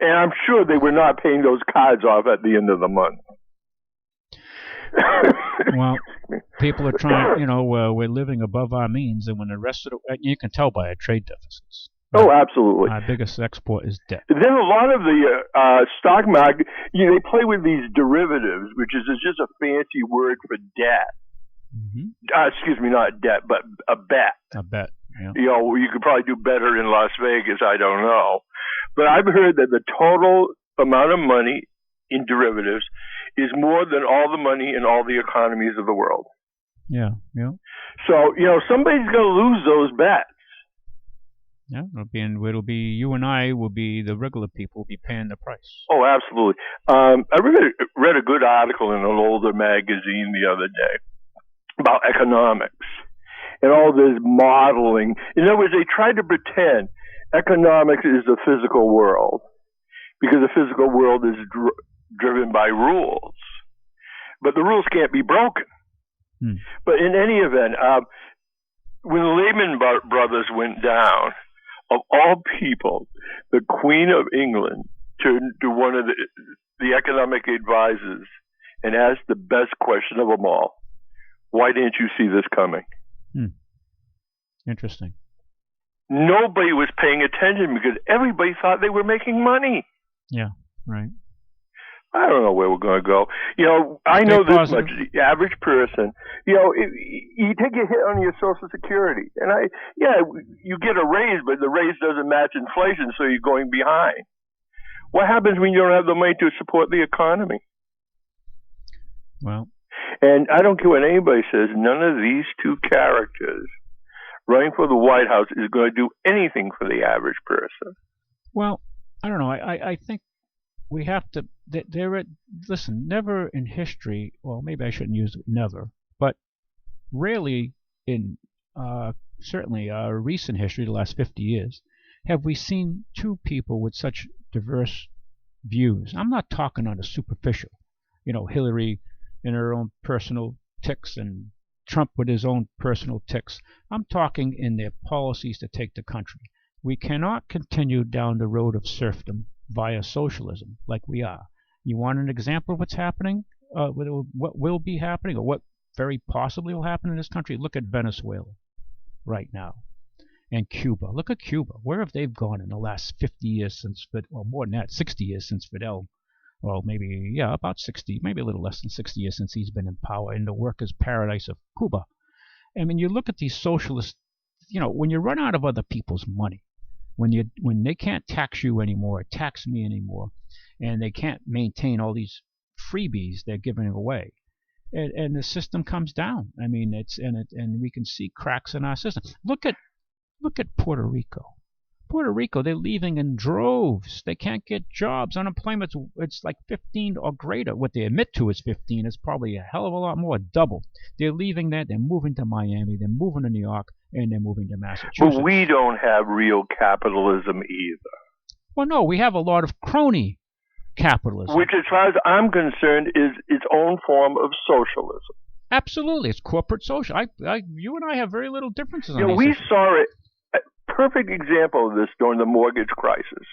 And I'm sure they were not paying those cards off at the end of the month. Well, people are trying, we're living above our means, and when the rest of you can tell by our trade deficits. Oh, absolutely. Our biggest export is debt. Then a lot of the stock market, they play with these derivatives, which is just a fancy word for debt. Mm-hmm. Excuse me, not debt, but a bet. A bet, yeah. You could probably do better in Las Vegas, I don't know. But I've heard that the total amount of money in derivatives is more than all the money in all the economies of the world. Yeah. So, somebody's going to lose those bets. Yeah, it'll be you and I will be the regular people will be paying the price. Oh, absolutely. I read a good article in an older magazine the other day about economics and all this modeling. In other words, they tried to pretend economics is the physical world because the physical world is driven by rules. But the rules can't be broken. But in any event, when the Lehman Brothers went down, of all people, the Queen of England turned to one of the economic advisors and asked the best question of them all. Why didn't you see this coming? Interesting. Nobody was paying attention because everybody thought they were making money. Yeah, right. I don't know where we're going to go. I know this much. The average person, you take a hit on your Social Security, and you get a raise, but the raise doesn't match inflation, so you're going behind. What happens when you don't have the money to support the economy? Well, and I don't care what anybody says. None of these two characters running for the White House is going to do anything for the average person. Well, I don't know. I think we have to. Listen, never in history. Well, maybe I shouldn't use never, but rarely in certainly recent history, the last 50 years, have we seen two people with such diverse views. I'm not talking on a superficial. Hillary in her own personal tics and Trump with his own personal tics. I'm talking in their policies to take the country. We cannot continue down the road of serfdom via socialism like we are. You want an example of what's happening, what will be happening, or what very possibly will happen in this country? Look at Venezuela right now. And Cuba. Look at Cuba. Where have they gone in the last 50 years since, or more than that, 60 years since Fidel? Well, maybe, about 60, maybe a little less than 60 years since he's been in power in the workers' paradise of Cuba. I mean, you look at these socialists, when you run out of other people's money, when they can't tax you anymore, tax me anymore, and they can't maintain all these freebies they're giving away, and the system comes down. I mean, and we can see cracks in our system. Look at Puerto Rico. Puerto Rico, they're leaving in droves. They can't get jobs. Unemployment, it's like 15 or greater. What they admit to is 15. It's probably a hell of a lot more, double. They're leaving that. They're moving to Miami. They're moving to New York. And they're moving to Massachusetts. But we don't have real capitalism either. Well, no, we have a lot of crony capitalism. Which, as far as I'm concerned, is its own form of socialism. Absolutely. It's corporate social. You and I have very little differences on we saw it. Perfect example of this during the mortgage crisis,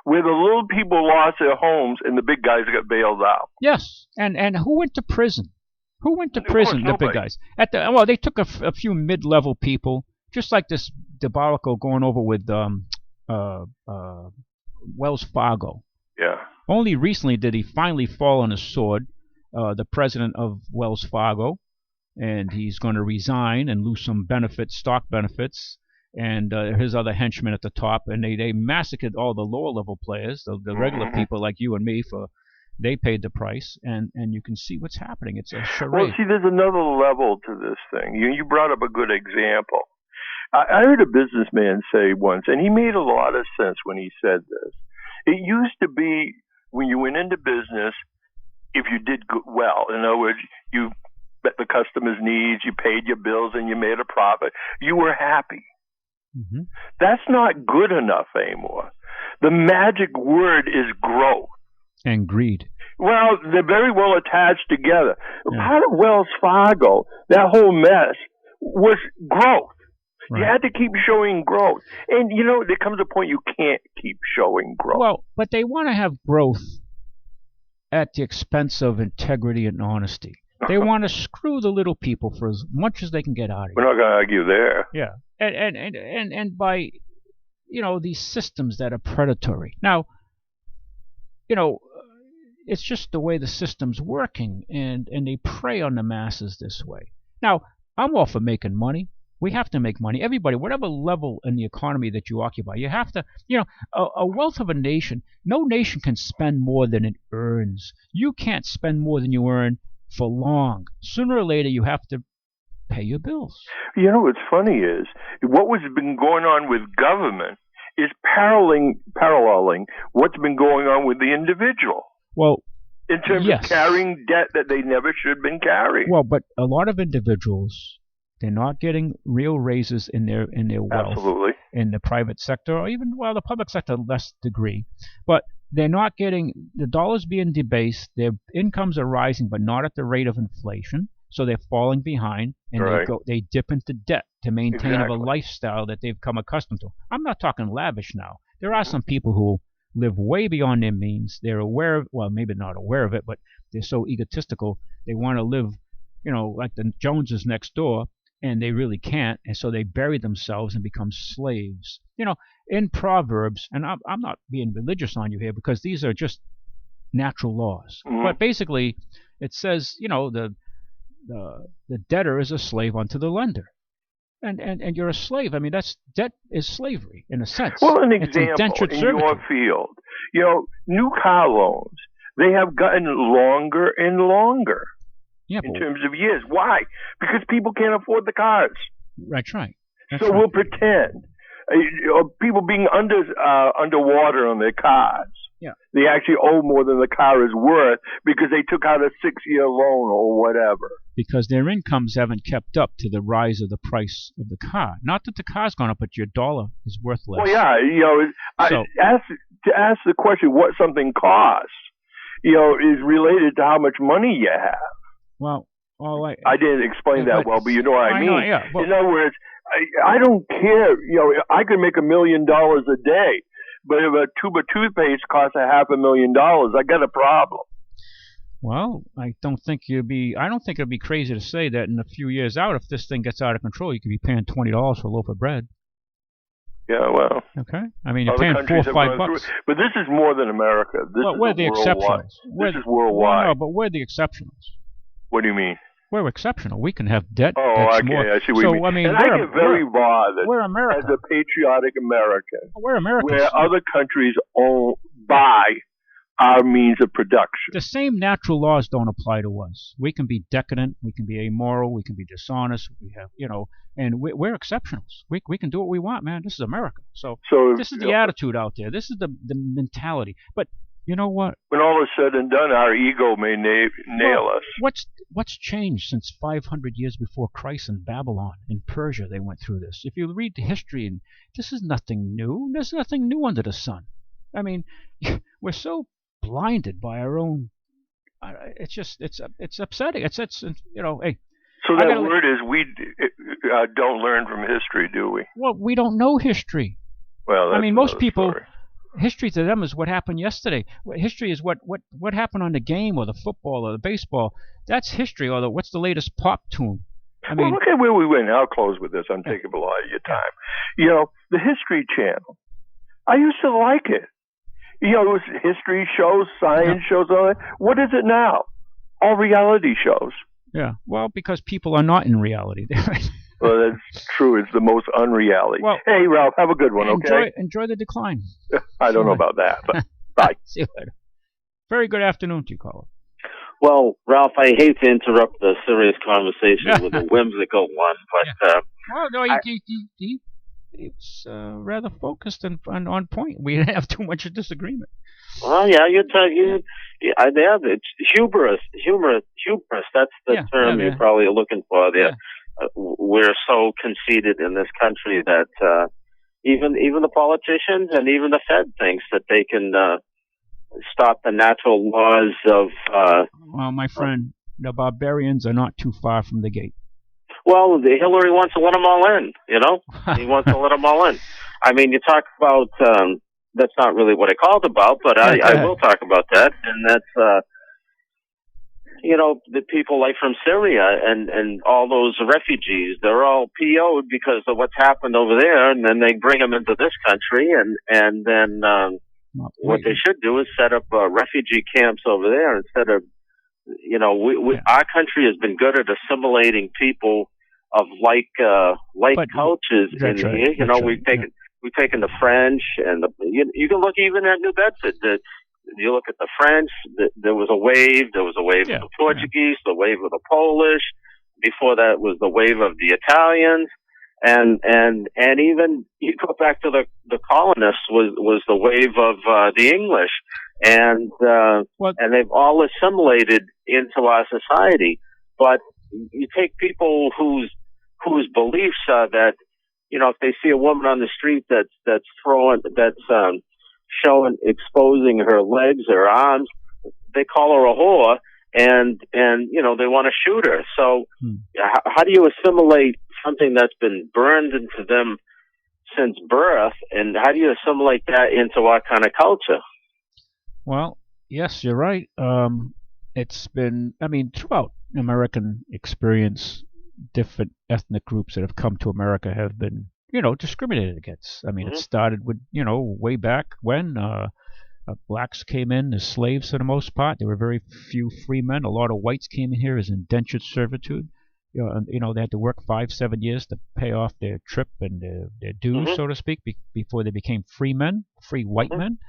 where the little people lost their homes and the big guys got bailed out. Yes, and who went to prison? Who went to prison? The big guys. They took a few mid-level people, just like this debacle going over with Wells Fargo. Yeah. Only recently did he finally fall on his sword, the president of Wells Fargo, and he's going to resign and lose some benefits, stock benefits. And his other henchmen at the top, and they massacred all the lower level players, the regular people like you and me. They paid the price, and you can see what's happening. It's a charade. Well, see, there's another level to this thing. You brought up a good example. I heard a businessman say once, and he made a lot of sense when he said this. It used to be when you went into business, if you did well, in other words, you met the customer's needs, you paid your bills, and you made a profit, you were happy. Mm-hmm. That's not good enough anymore. The magic word is growth. And greed. Well, they're very well attached together. Yeah. Part of Wells Fargo, that whole mess, was growth. Right. You had to keep showing growth. And, there comes a point you can't keep showing growth. Well, but they want to have growth at the expense of integrity and honesty. They want to screw the little people for as much as they can get out of it. We're not going to argue there. Yeah. And by, these systems that are predatory. Now, it's just the way the system's working, and they prey on the masses this way. Now, I'm all for making money. We have to make money. Everybody, whatever level in the economy that you occupy, you have to, a wealth of a nation, no nation can spend more than it earns. You can't spend more than you earn for long. Sooner or later, you have to pay your bills. What's funny is what was been going on with government is paralleling what's been going on with the individual. Well, in terms of carrying debt that they never should have been carrying. Well, but a lot of individuals, they're not getting real raises in their wealth. Absolutely. In the private sector, or even the public sector, less degree, but they're not getting, the dollar's being debased. Their incomes are rising, but not at the rate of inflation. So they're falling behind, and they dip into debt to maintain a lifestyle that they've come accustomed to. I'm not talking lavish now. There are some people who live way beyond their means. They're aware of, well, maybe not aware of it, but they're so egotistical. They want to live, like the Joneses next door, and they really can't, and so they bury themselves and become slaves. In Proverbs, and I'm not being religious on you here, because these are just natural laws. But basically, it says, the debtor is a slave unto the lender. And you're a slave. I mean, debt is slavery in a sense. Well, an It's example indentured in servitude. your field, new car loans, they have gotten longer and longer in terms of years. Why? Because people can't afford the cars. That's right. So we'll pretend people being underwater on their cars. Yeah. They actually owe more than the car is worth because they took out a 6-year loan or whatever. Because their incomes haven't kept up to the rise of the price of the car. Not that the car's gone up, but your dollar is worth less. Well, yeah, to ask the question what something costs, is related to how much money you have. Well, I didn't explain that well, but you know what I mean. Know, yeah, but, in other words, I don't care. I could make $1 million a day, but if a tube of toothpaste costs $500,000, I got a problem. Well, I don't think it'd be crazy to say that in a few years out, if this thing gets out of control, you could be paying $20 for a loaf of bread. Yeah, well. Okay. I mean, you're paying $4 or $5. But this is more than America. We're the exceptionals. This is worldwide. No, but we're the exceptionals. What do you mean? We're exceptional. We can have debt. Oh, that's okay. more. I see what you mean. I mean, and I get very bothered we're America. as a patriotic American. We're Americans. Where other countries buy our means of production. The same natural laws don't apply to us. We can be decadent. We can be amoral. We can be dishonest. We have, and we're exceptionals. We can do what we want, man. This is America. So this is the attitude out there. This is the mentality. But you know what? When all is said and done, our ego may nail us. What's changed since 500 years before Christ in Babylon, in Persia, they went through this. If you read the history, and this is nothing new. There's nothing new under the sun. I mean, we're so blinded by our own. It's upsetting. It's hey. So that word is we don't learn from history, do we? Well, we don't know history. Well, I mean, most people. Story. History to them is what happened yesterday. History is what happened on the game or the football or the baseball. That's history. Or what's the latest pop tune? I mean, look at where we went. I'll close with this. I'm taking a lot of your time. The History Channel. I used to like it. It was history shows, science shows, all that. What is it now? All reality shows. Yeah. Well, because people are not in reality. Well, that's true. It's the most unreality. Well, hey, Ralph, have a good one, okay? Enjoy the decline. I don't know about that, but bye. See you later. Very good afternoon to you, caller. Well, Ralph, I hate to interrupt the serious conversation with a whimsical one, but... well, no, he was rather focused and on point. We didn't have too much of disagreement. Well, yeah, it's hubris. That's the term you're probably looking for there. Yeah. We're so conceited in this country that even the politicians and even the Fed thinks that they can stop the natural laws of. Well, my friend, the barbarians are not too far from the gate. Well, Hillary wants to let them all in. He wants to let them all in. I mean, you talk about that's not really what I called about, but I will talk about that, and that's. The people like from Syria and all those refugees, they're all PO'd because of what's happened over there, and then they bring them into this country, and then what they should do is set up refugee camps over there instead of, our country has been good at assimilating people of like cultures in here. We've taken the French and you can look even at New Bedford. You look at the French, there was a wave. There was a wave of the Portuguese, the wave of the Polish. Before that was the wave of the Italians. And even you go back to the colonists was the wave of the English. And they've all assimilated into our society. But you take people whose beliefs are that, if they see a woman on the street that's exposing her legs, her arms, they call her a whore, and they want to shoot her. So how do you assimilate something that's been burned into them since birth, and how do you assimilate that into our kind of culture? Well, yes, you're right. It's been, throughout American experience, different ethnic groups that have come to America have been discriminated against. It started with, way back when blacks came in as slaves for the most part. There were very few free men. A lot of whites came in here as indentured servitude. They had to work 5-7 years to pay off their trip and their dues, so to speak, before they became free men, free white men.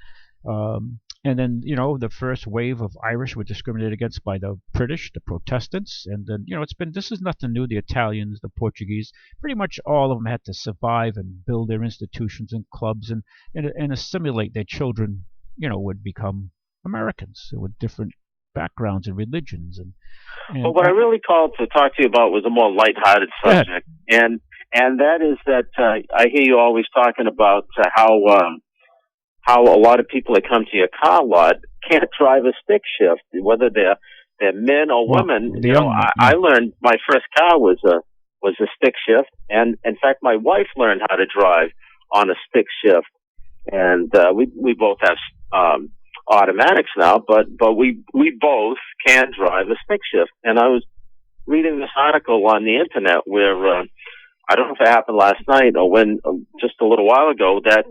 And then, the first wave of Irish were discriminated against by the British, the Protestants. And then, this is nothing new. The Italians, the Portuguese, pretty much all of them had to survive and build their institutions and clubs and assimilate their children, would become Americans with different backgrounds and religions. But what I really called to talk to you about was a more lighthearted subject. And that is that I hear you always talking about how a lot of people that come to your car lot can't drive a stick shift, whether they're men or women. I learned my first car was a stick shift, and in fact, my wife learned how to drive on a stick shift, and we both have automatics now, but we both can drive a stick shift. And I was reading this article on the internet where I don't know if it happened last night or just a little while ago, that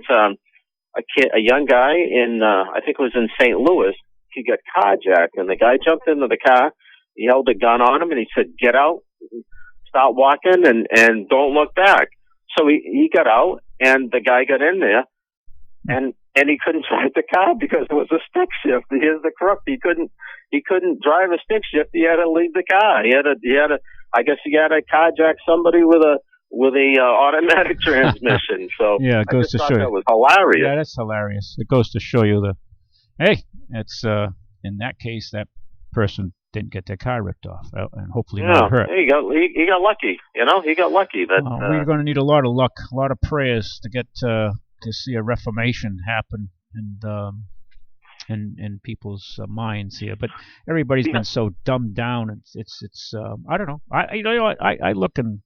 a young guy I think it was in St. Louis, he got carjacked, and the guy jumped into the car, he held a gun on him, and he said, "Get out, start walking, and don't look back." So he got out, and the guy got in there, and he couldn't drive the car because it was a stick shift. Here's the crook. He couldn't drive a stick shift. He had to leave the car. I guess he had to carjack somebody with a automatic transmission. So yeah, it goes to show you. That was hilarious. Yeah, that's hilarious. It goes to show you it's in that case that person didn't get their car ripped off, and hopefully not hurt. He got lucky. He got lucky. That we're going to need a lot of luck, a lot of prayers to get to see a reformation happen in people's minds here. But everybody's been so dumbed down. It's I don't know. I look and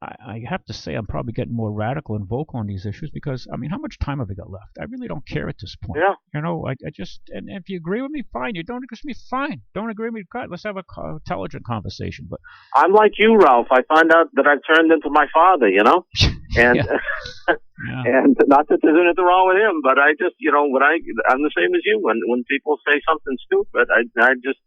I have to say I'm probably getting more radical and vocal on these issues because, how much time have we got left? I really don't care at this point. Yeah. I just, and if you agree with me, fine. You don't agree with me, fine. Don't agree with me, God, let's have a intelligent conversation. But I'm like you, Ralph. I find out that I've turned into my father, and and not that there's anything wrong with him, but I just, I'm the same as you. When people say something stupid, I just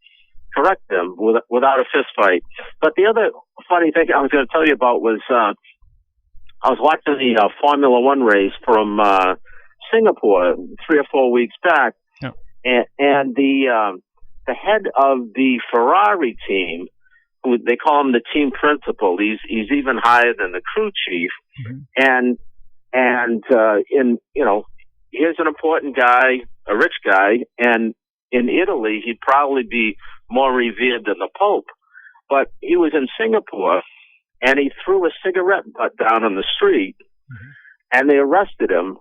correct them without a fist fight. But the other funny thing I was going to tell you about was I was watching the Formula One race from Singapore 3 or 4 weeks back, and the head of the Ferrari team, who they call him the team principal, he's even higher than the crew chief, and here's an important guy, a rich guy, and in Italy he'd probably be more revered than the Pope. But he was in Singapore, and he threw a cigarette butt down on the street, and they arrested him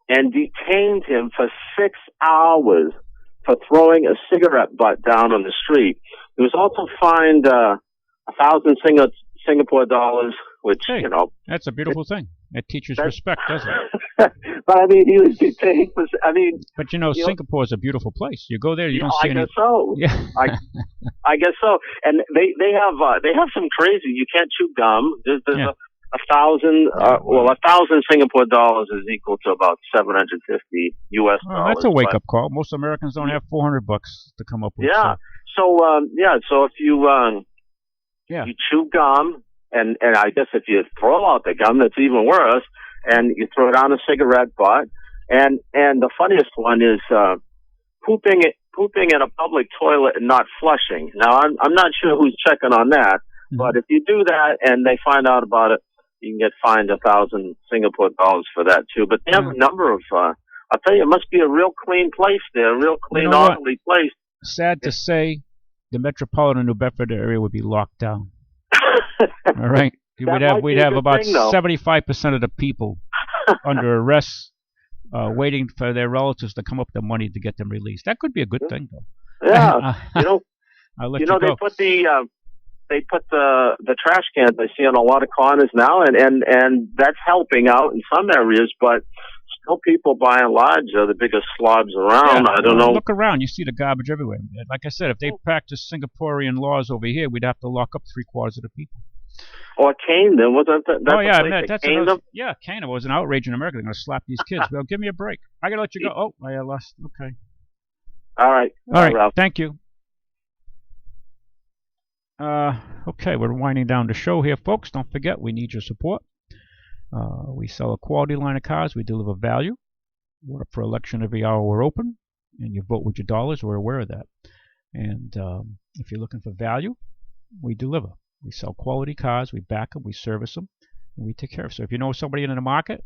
and detained him for 6 hours for throwing a cigarette butt down on the street. He was also fined 1,000 Singapore dollars, which, that's a beautiful thing. It teaches respect, doesn't it? But he was detained. But Singapore is a beautiful place. You go there, you don't see any. I guess so. Yeah. I guess so. And they have some crazy. You can't chew gum. There's 1,000. 1,000 Singapore dollars is equal to about $750 US dollars. That's a wake up call. Most Americans don't have $400 to come up with. Yeah. So if you you chew gum. And I guess if you throw out the gum, that's even worse. And you throw down a cigarette butt. And the funniest one is pooping in a public toilet and not flushing. Now I'm not sure who's checking on that, but if you do that and they find out about it, you can get fined 1,000 Singapore dollars for that too. But they have a number of. I'll tell you, it must be a real clean place there, a real clean, orderly place. Sad to say, the metropolitan New Bedford area would be locked down. All right, we'd have about 75% of the people under arrest, waiting for their relatives to come up with the money to get them released. That could be a good thing, though. Yeah, I'll let you go. They put the trash cans I see on a lot of corners now, and that's helping out in some areas, but still people by and large are the biggest slobs around. I don't know. Look around, you see the garbage everywhere. Like I said, if they practice Singaporean laws over here, we'd have to lock up 3/4 of the people. Or cane them, wasn't that? Oh yeah, that's them? Yeah, Cana was an outrage in America. They're going to slap these kids. Well, give me a break. I got to let you go. Oh, I lost. Okay. All right. All right. Ralph. Thank you. Okay, we're winding down the show here, folks. Don't forget, we need your support. We sell a quality line of cars. We deliver value. We're up for election every hour we're open, and you vote with your dollars. We're aware of that. And if you're looking for value, we deliver. We sell quality cars. We back them. We service them, and we take care of them. So if you know somebody in the market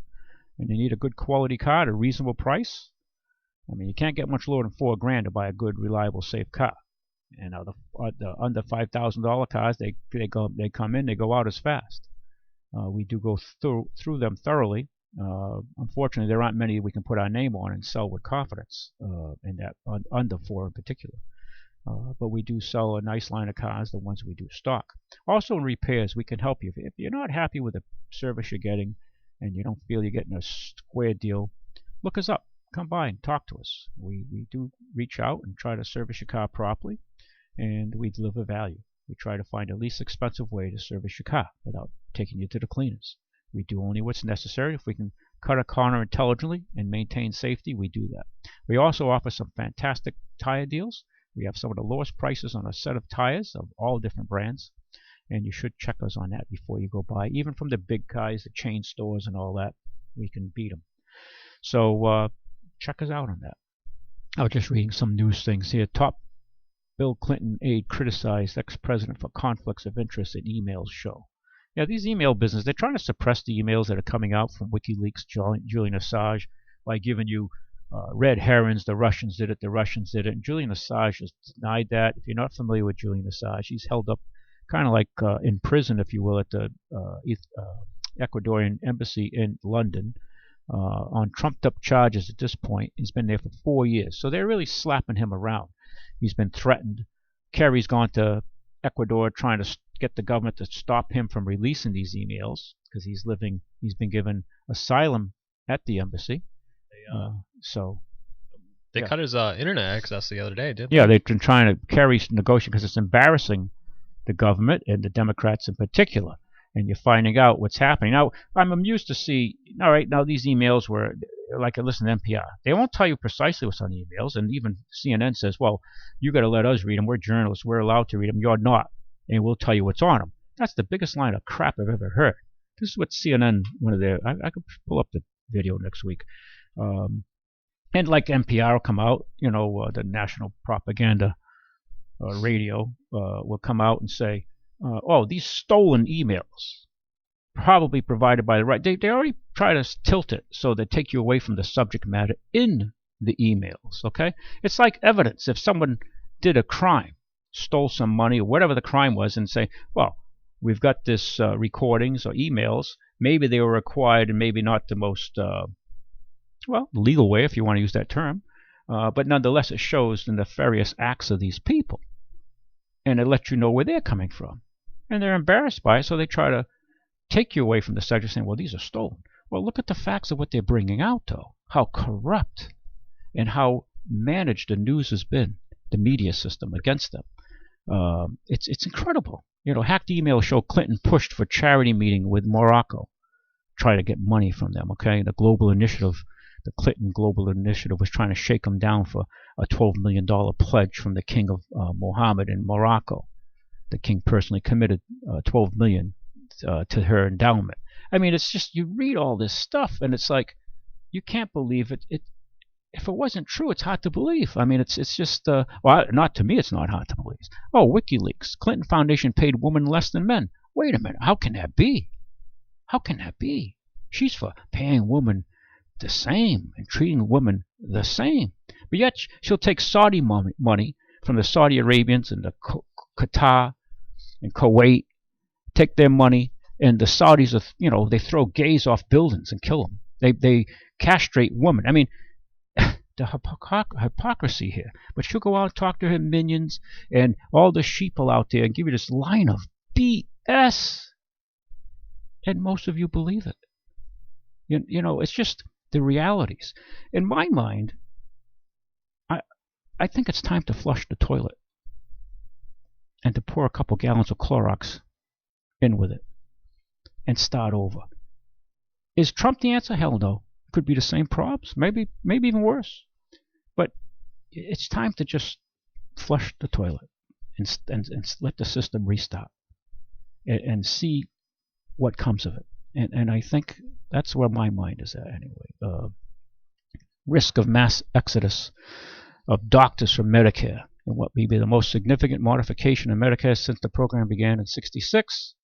and you need a good quality car at a reasonable price, I mean, you can't get much lower than $4,000 to buy a good, reliable, safe car. And the under $5,000 cars, they come in, they go out as fast. We do go through them thoroughly. Unfortunately, there aren't many we can put our name on and sell with confidence, in that under 4 in particular. But we do sell a nice line of cars, the ones we do stock. Also in repairs, we can help you. If you're not happy with the service you're getting and you don't feel you're getting a square deal, look us up. Come by and talk to us. We do reach out and try to service your car properly, and we deliver value. We try to find the least expensive way to service your car without taking you to the cleaners. We do only what's necessary. If we can cut a corner intelligently and maintain safety, we do that. We also offer some fantastic tire deals. We have some of the lowest prices on a set of tires of all different brands, and you should check us on that before you go by. Even from the big guys, the chain stores and all that, we can beat them. So check us out on that. I was just reading some news things here. Top Bill Clinton aide criticized ex-president for conflicts of interest in emails show. Yeah, these email business, they're trying to suppress the emails that are coming out from WikiLeaks, Julian Assange, by giving you red herrings. The Russians did it, and Julian Assange has denied that. If you're not familiar with Julian Assange, he's held up kind of like in prison, if you will, at the Ecuadorian embassy in London on trumped-up charges at this point. He's been there for 4 years, so they're really slapping him around. He's been threatened. Kerry's gone to Ecuador trying to get the government to stop him from releasing these emails because he's been given asylum at the embassy. They cut his internet access the other day, didn't they? Yeah, they've been trying to Kerry's negotiate because it's embarrassing the government and the Democrats in particular. And you're finding out what's happening. Now, I'm amused to see, all right, now these emails were, like I listen to NPR. They won't tell you precisely what's on the emails, and even CNN says, well, you got to let us read them. We're journalists. We're allowed to read them. You're not, and we'll tell you what's on them. That's the biggest line of crap I've ever heard. This is what CNN, one of their, I could pull up the video next week. And like NPR will come out, the national propaganda radio will come out and say, these stolen emails, probably provided by the right. They already try to tilt it so they take you away from the subject matter in the emails, okay? It's like evidence. If someone did a crime, stole some money or whatever the crime was, and say, well, we've got this recordings or emails. Maybe they were acquired and maybe not the most, legal way, if you want to use that term. But nonetheless, it shows the nefarious acts of these people. And it lets you know where they're coming from. And they're embarrassed by it, so they try to take you away from the subject, saying, well, these are stolen. Well, look at the facts of what they're bringing out, though. How corrupt and how managed the news has been, the media system against them. It's incredible. Hacked emails show Clinton pushed for charity meeting with Morocco, try to get money from them, okay? The global initiative, the Clinton Global Initiative was trying to shake them down for a $12 million pledge from the King of Mohammed in Morocco. The king personally committed $12 million to her endowment. I mean, it's just, you read all this stuff, and it's like, you can't believe it. If it wasn't true, it's hard to believe. I mean, it's just, not to me, it's not hard to believe. Oh, WikiLeaks. Clinton Foundation paid women less than men. Wait a minute. How can that be? How can that be? She's for paying women the same and treating women the same. But yet she'll take Saudi money from the Saudi Arabians and the Qatar and Kuwait, take their money, and the Saudis, they throw gays off buildings and kill them. They castrate women. I mean, the hypocrisy here. But she'll go out and talk to her minions and all the sheeple out there and give you this line of BS. And most of you believe it. It's just the realities. In my mind, I think it's time to flush the toilet and to pour a couple gallons of Clorox in with it and start over. Is Trump the answer? Hell no. Could be the same problems, maybe even worse. But it's time to just flush the toilet and let the system restart and see what comes of it. And I think that's where my mind is at anyway. Risk of mass exodus of doctors from Medicare, and what may be the most significant modification in Medicare since the program began in '66.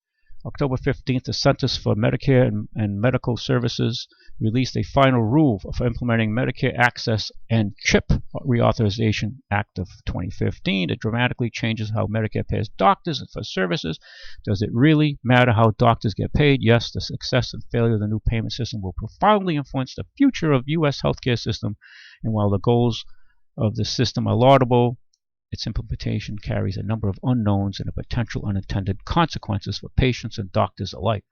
October 15th, the Centers for Medicare and Medical Services released a final rule for implementing Medicare Access and CHIP Reauthorization Act of 2015. It dramatically changes how Medicare pays doctors for services. Does it really matter how doctors get paid? Yes, the success and failure of the new payment system will profoundly influence the future of U.S. healthcare system. And while the goals of the system are laudable, its implementation carries a number of unknowns and potential unintended consequences for patients and doctors alike.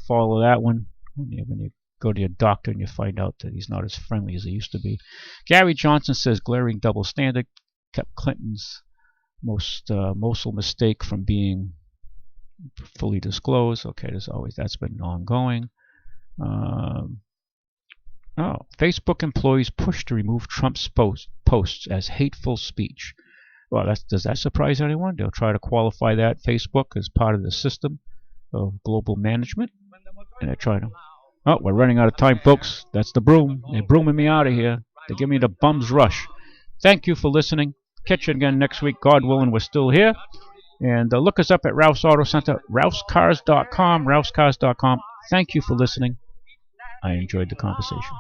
Follow that one when you go to your doctor and you find out that he's not as friendly as he used to be. Gary Johnson says glaring double standard kept Clinton's Mosul mistake from being fully disclosed. Okay, that's been ongoing. Facebook employees push to remove Trump's posts as hateful speech. Well, does that surprise anyone? They'll try to qualify that Facebook as part of the system of global management, and they're trying to. Oh, we're running out of time, folks. That's the broom. They're brooming me out of here. They give me the bum's rush. Thank you for listening. Catch you again next week. God willing, we're still here. And look us up at Ralph's Auto Center, ralphscars.com, ralphscars.com. Thank you for listening. I enjoyed the conversation.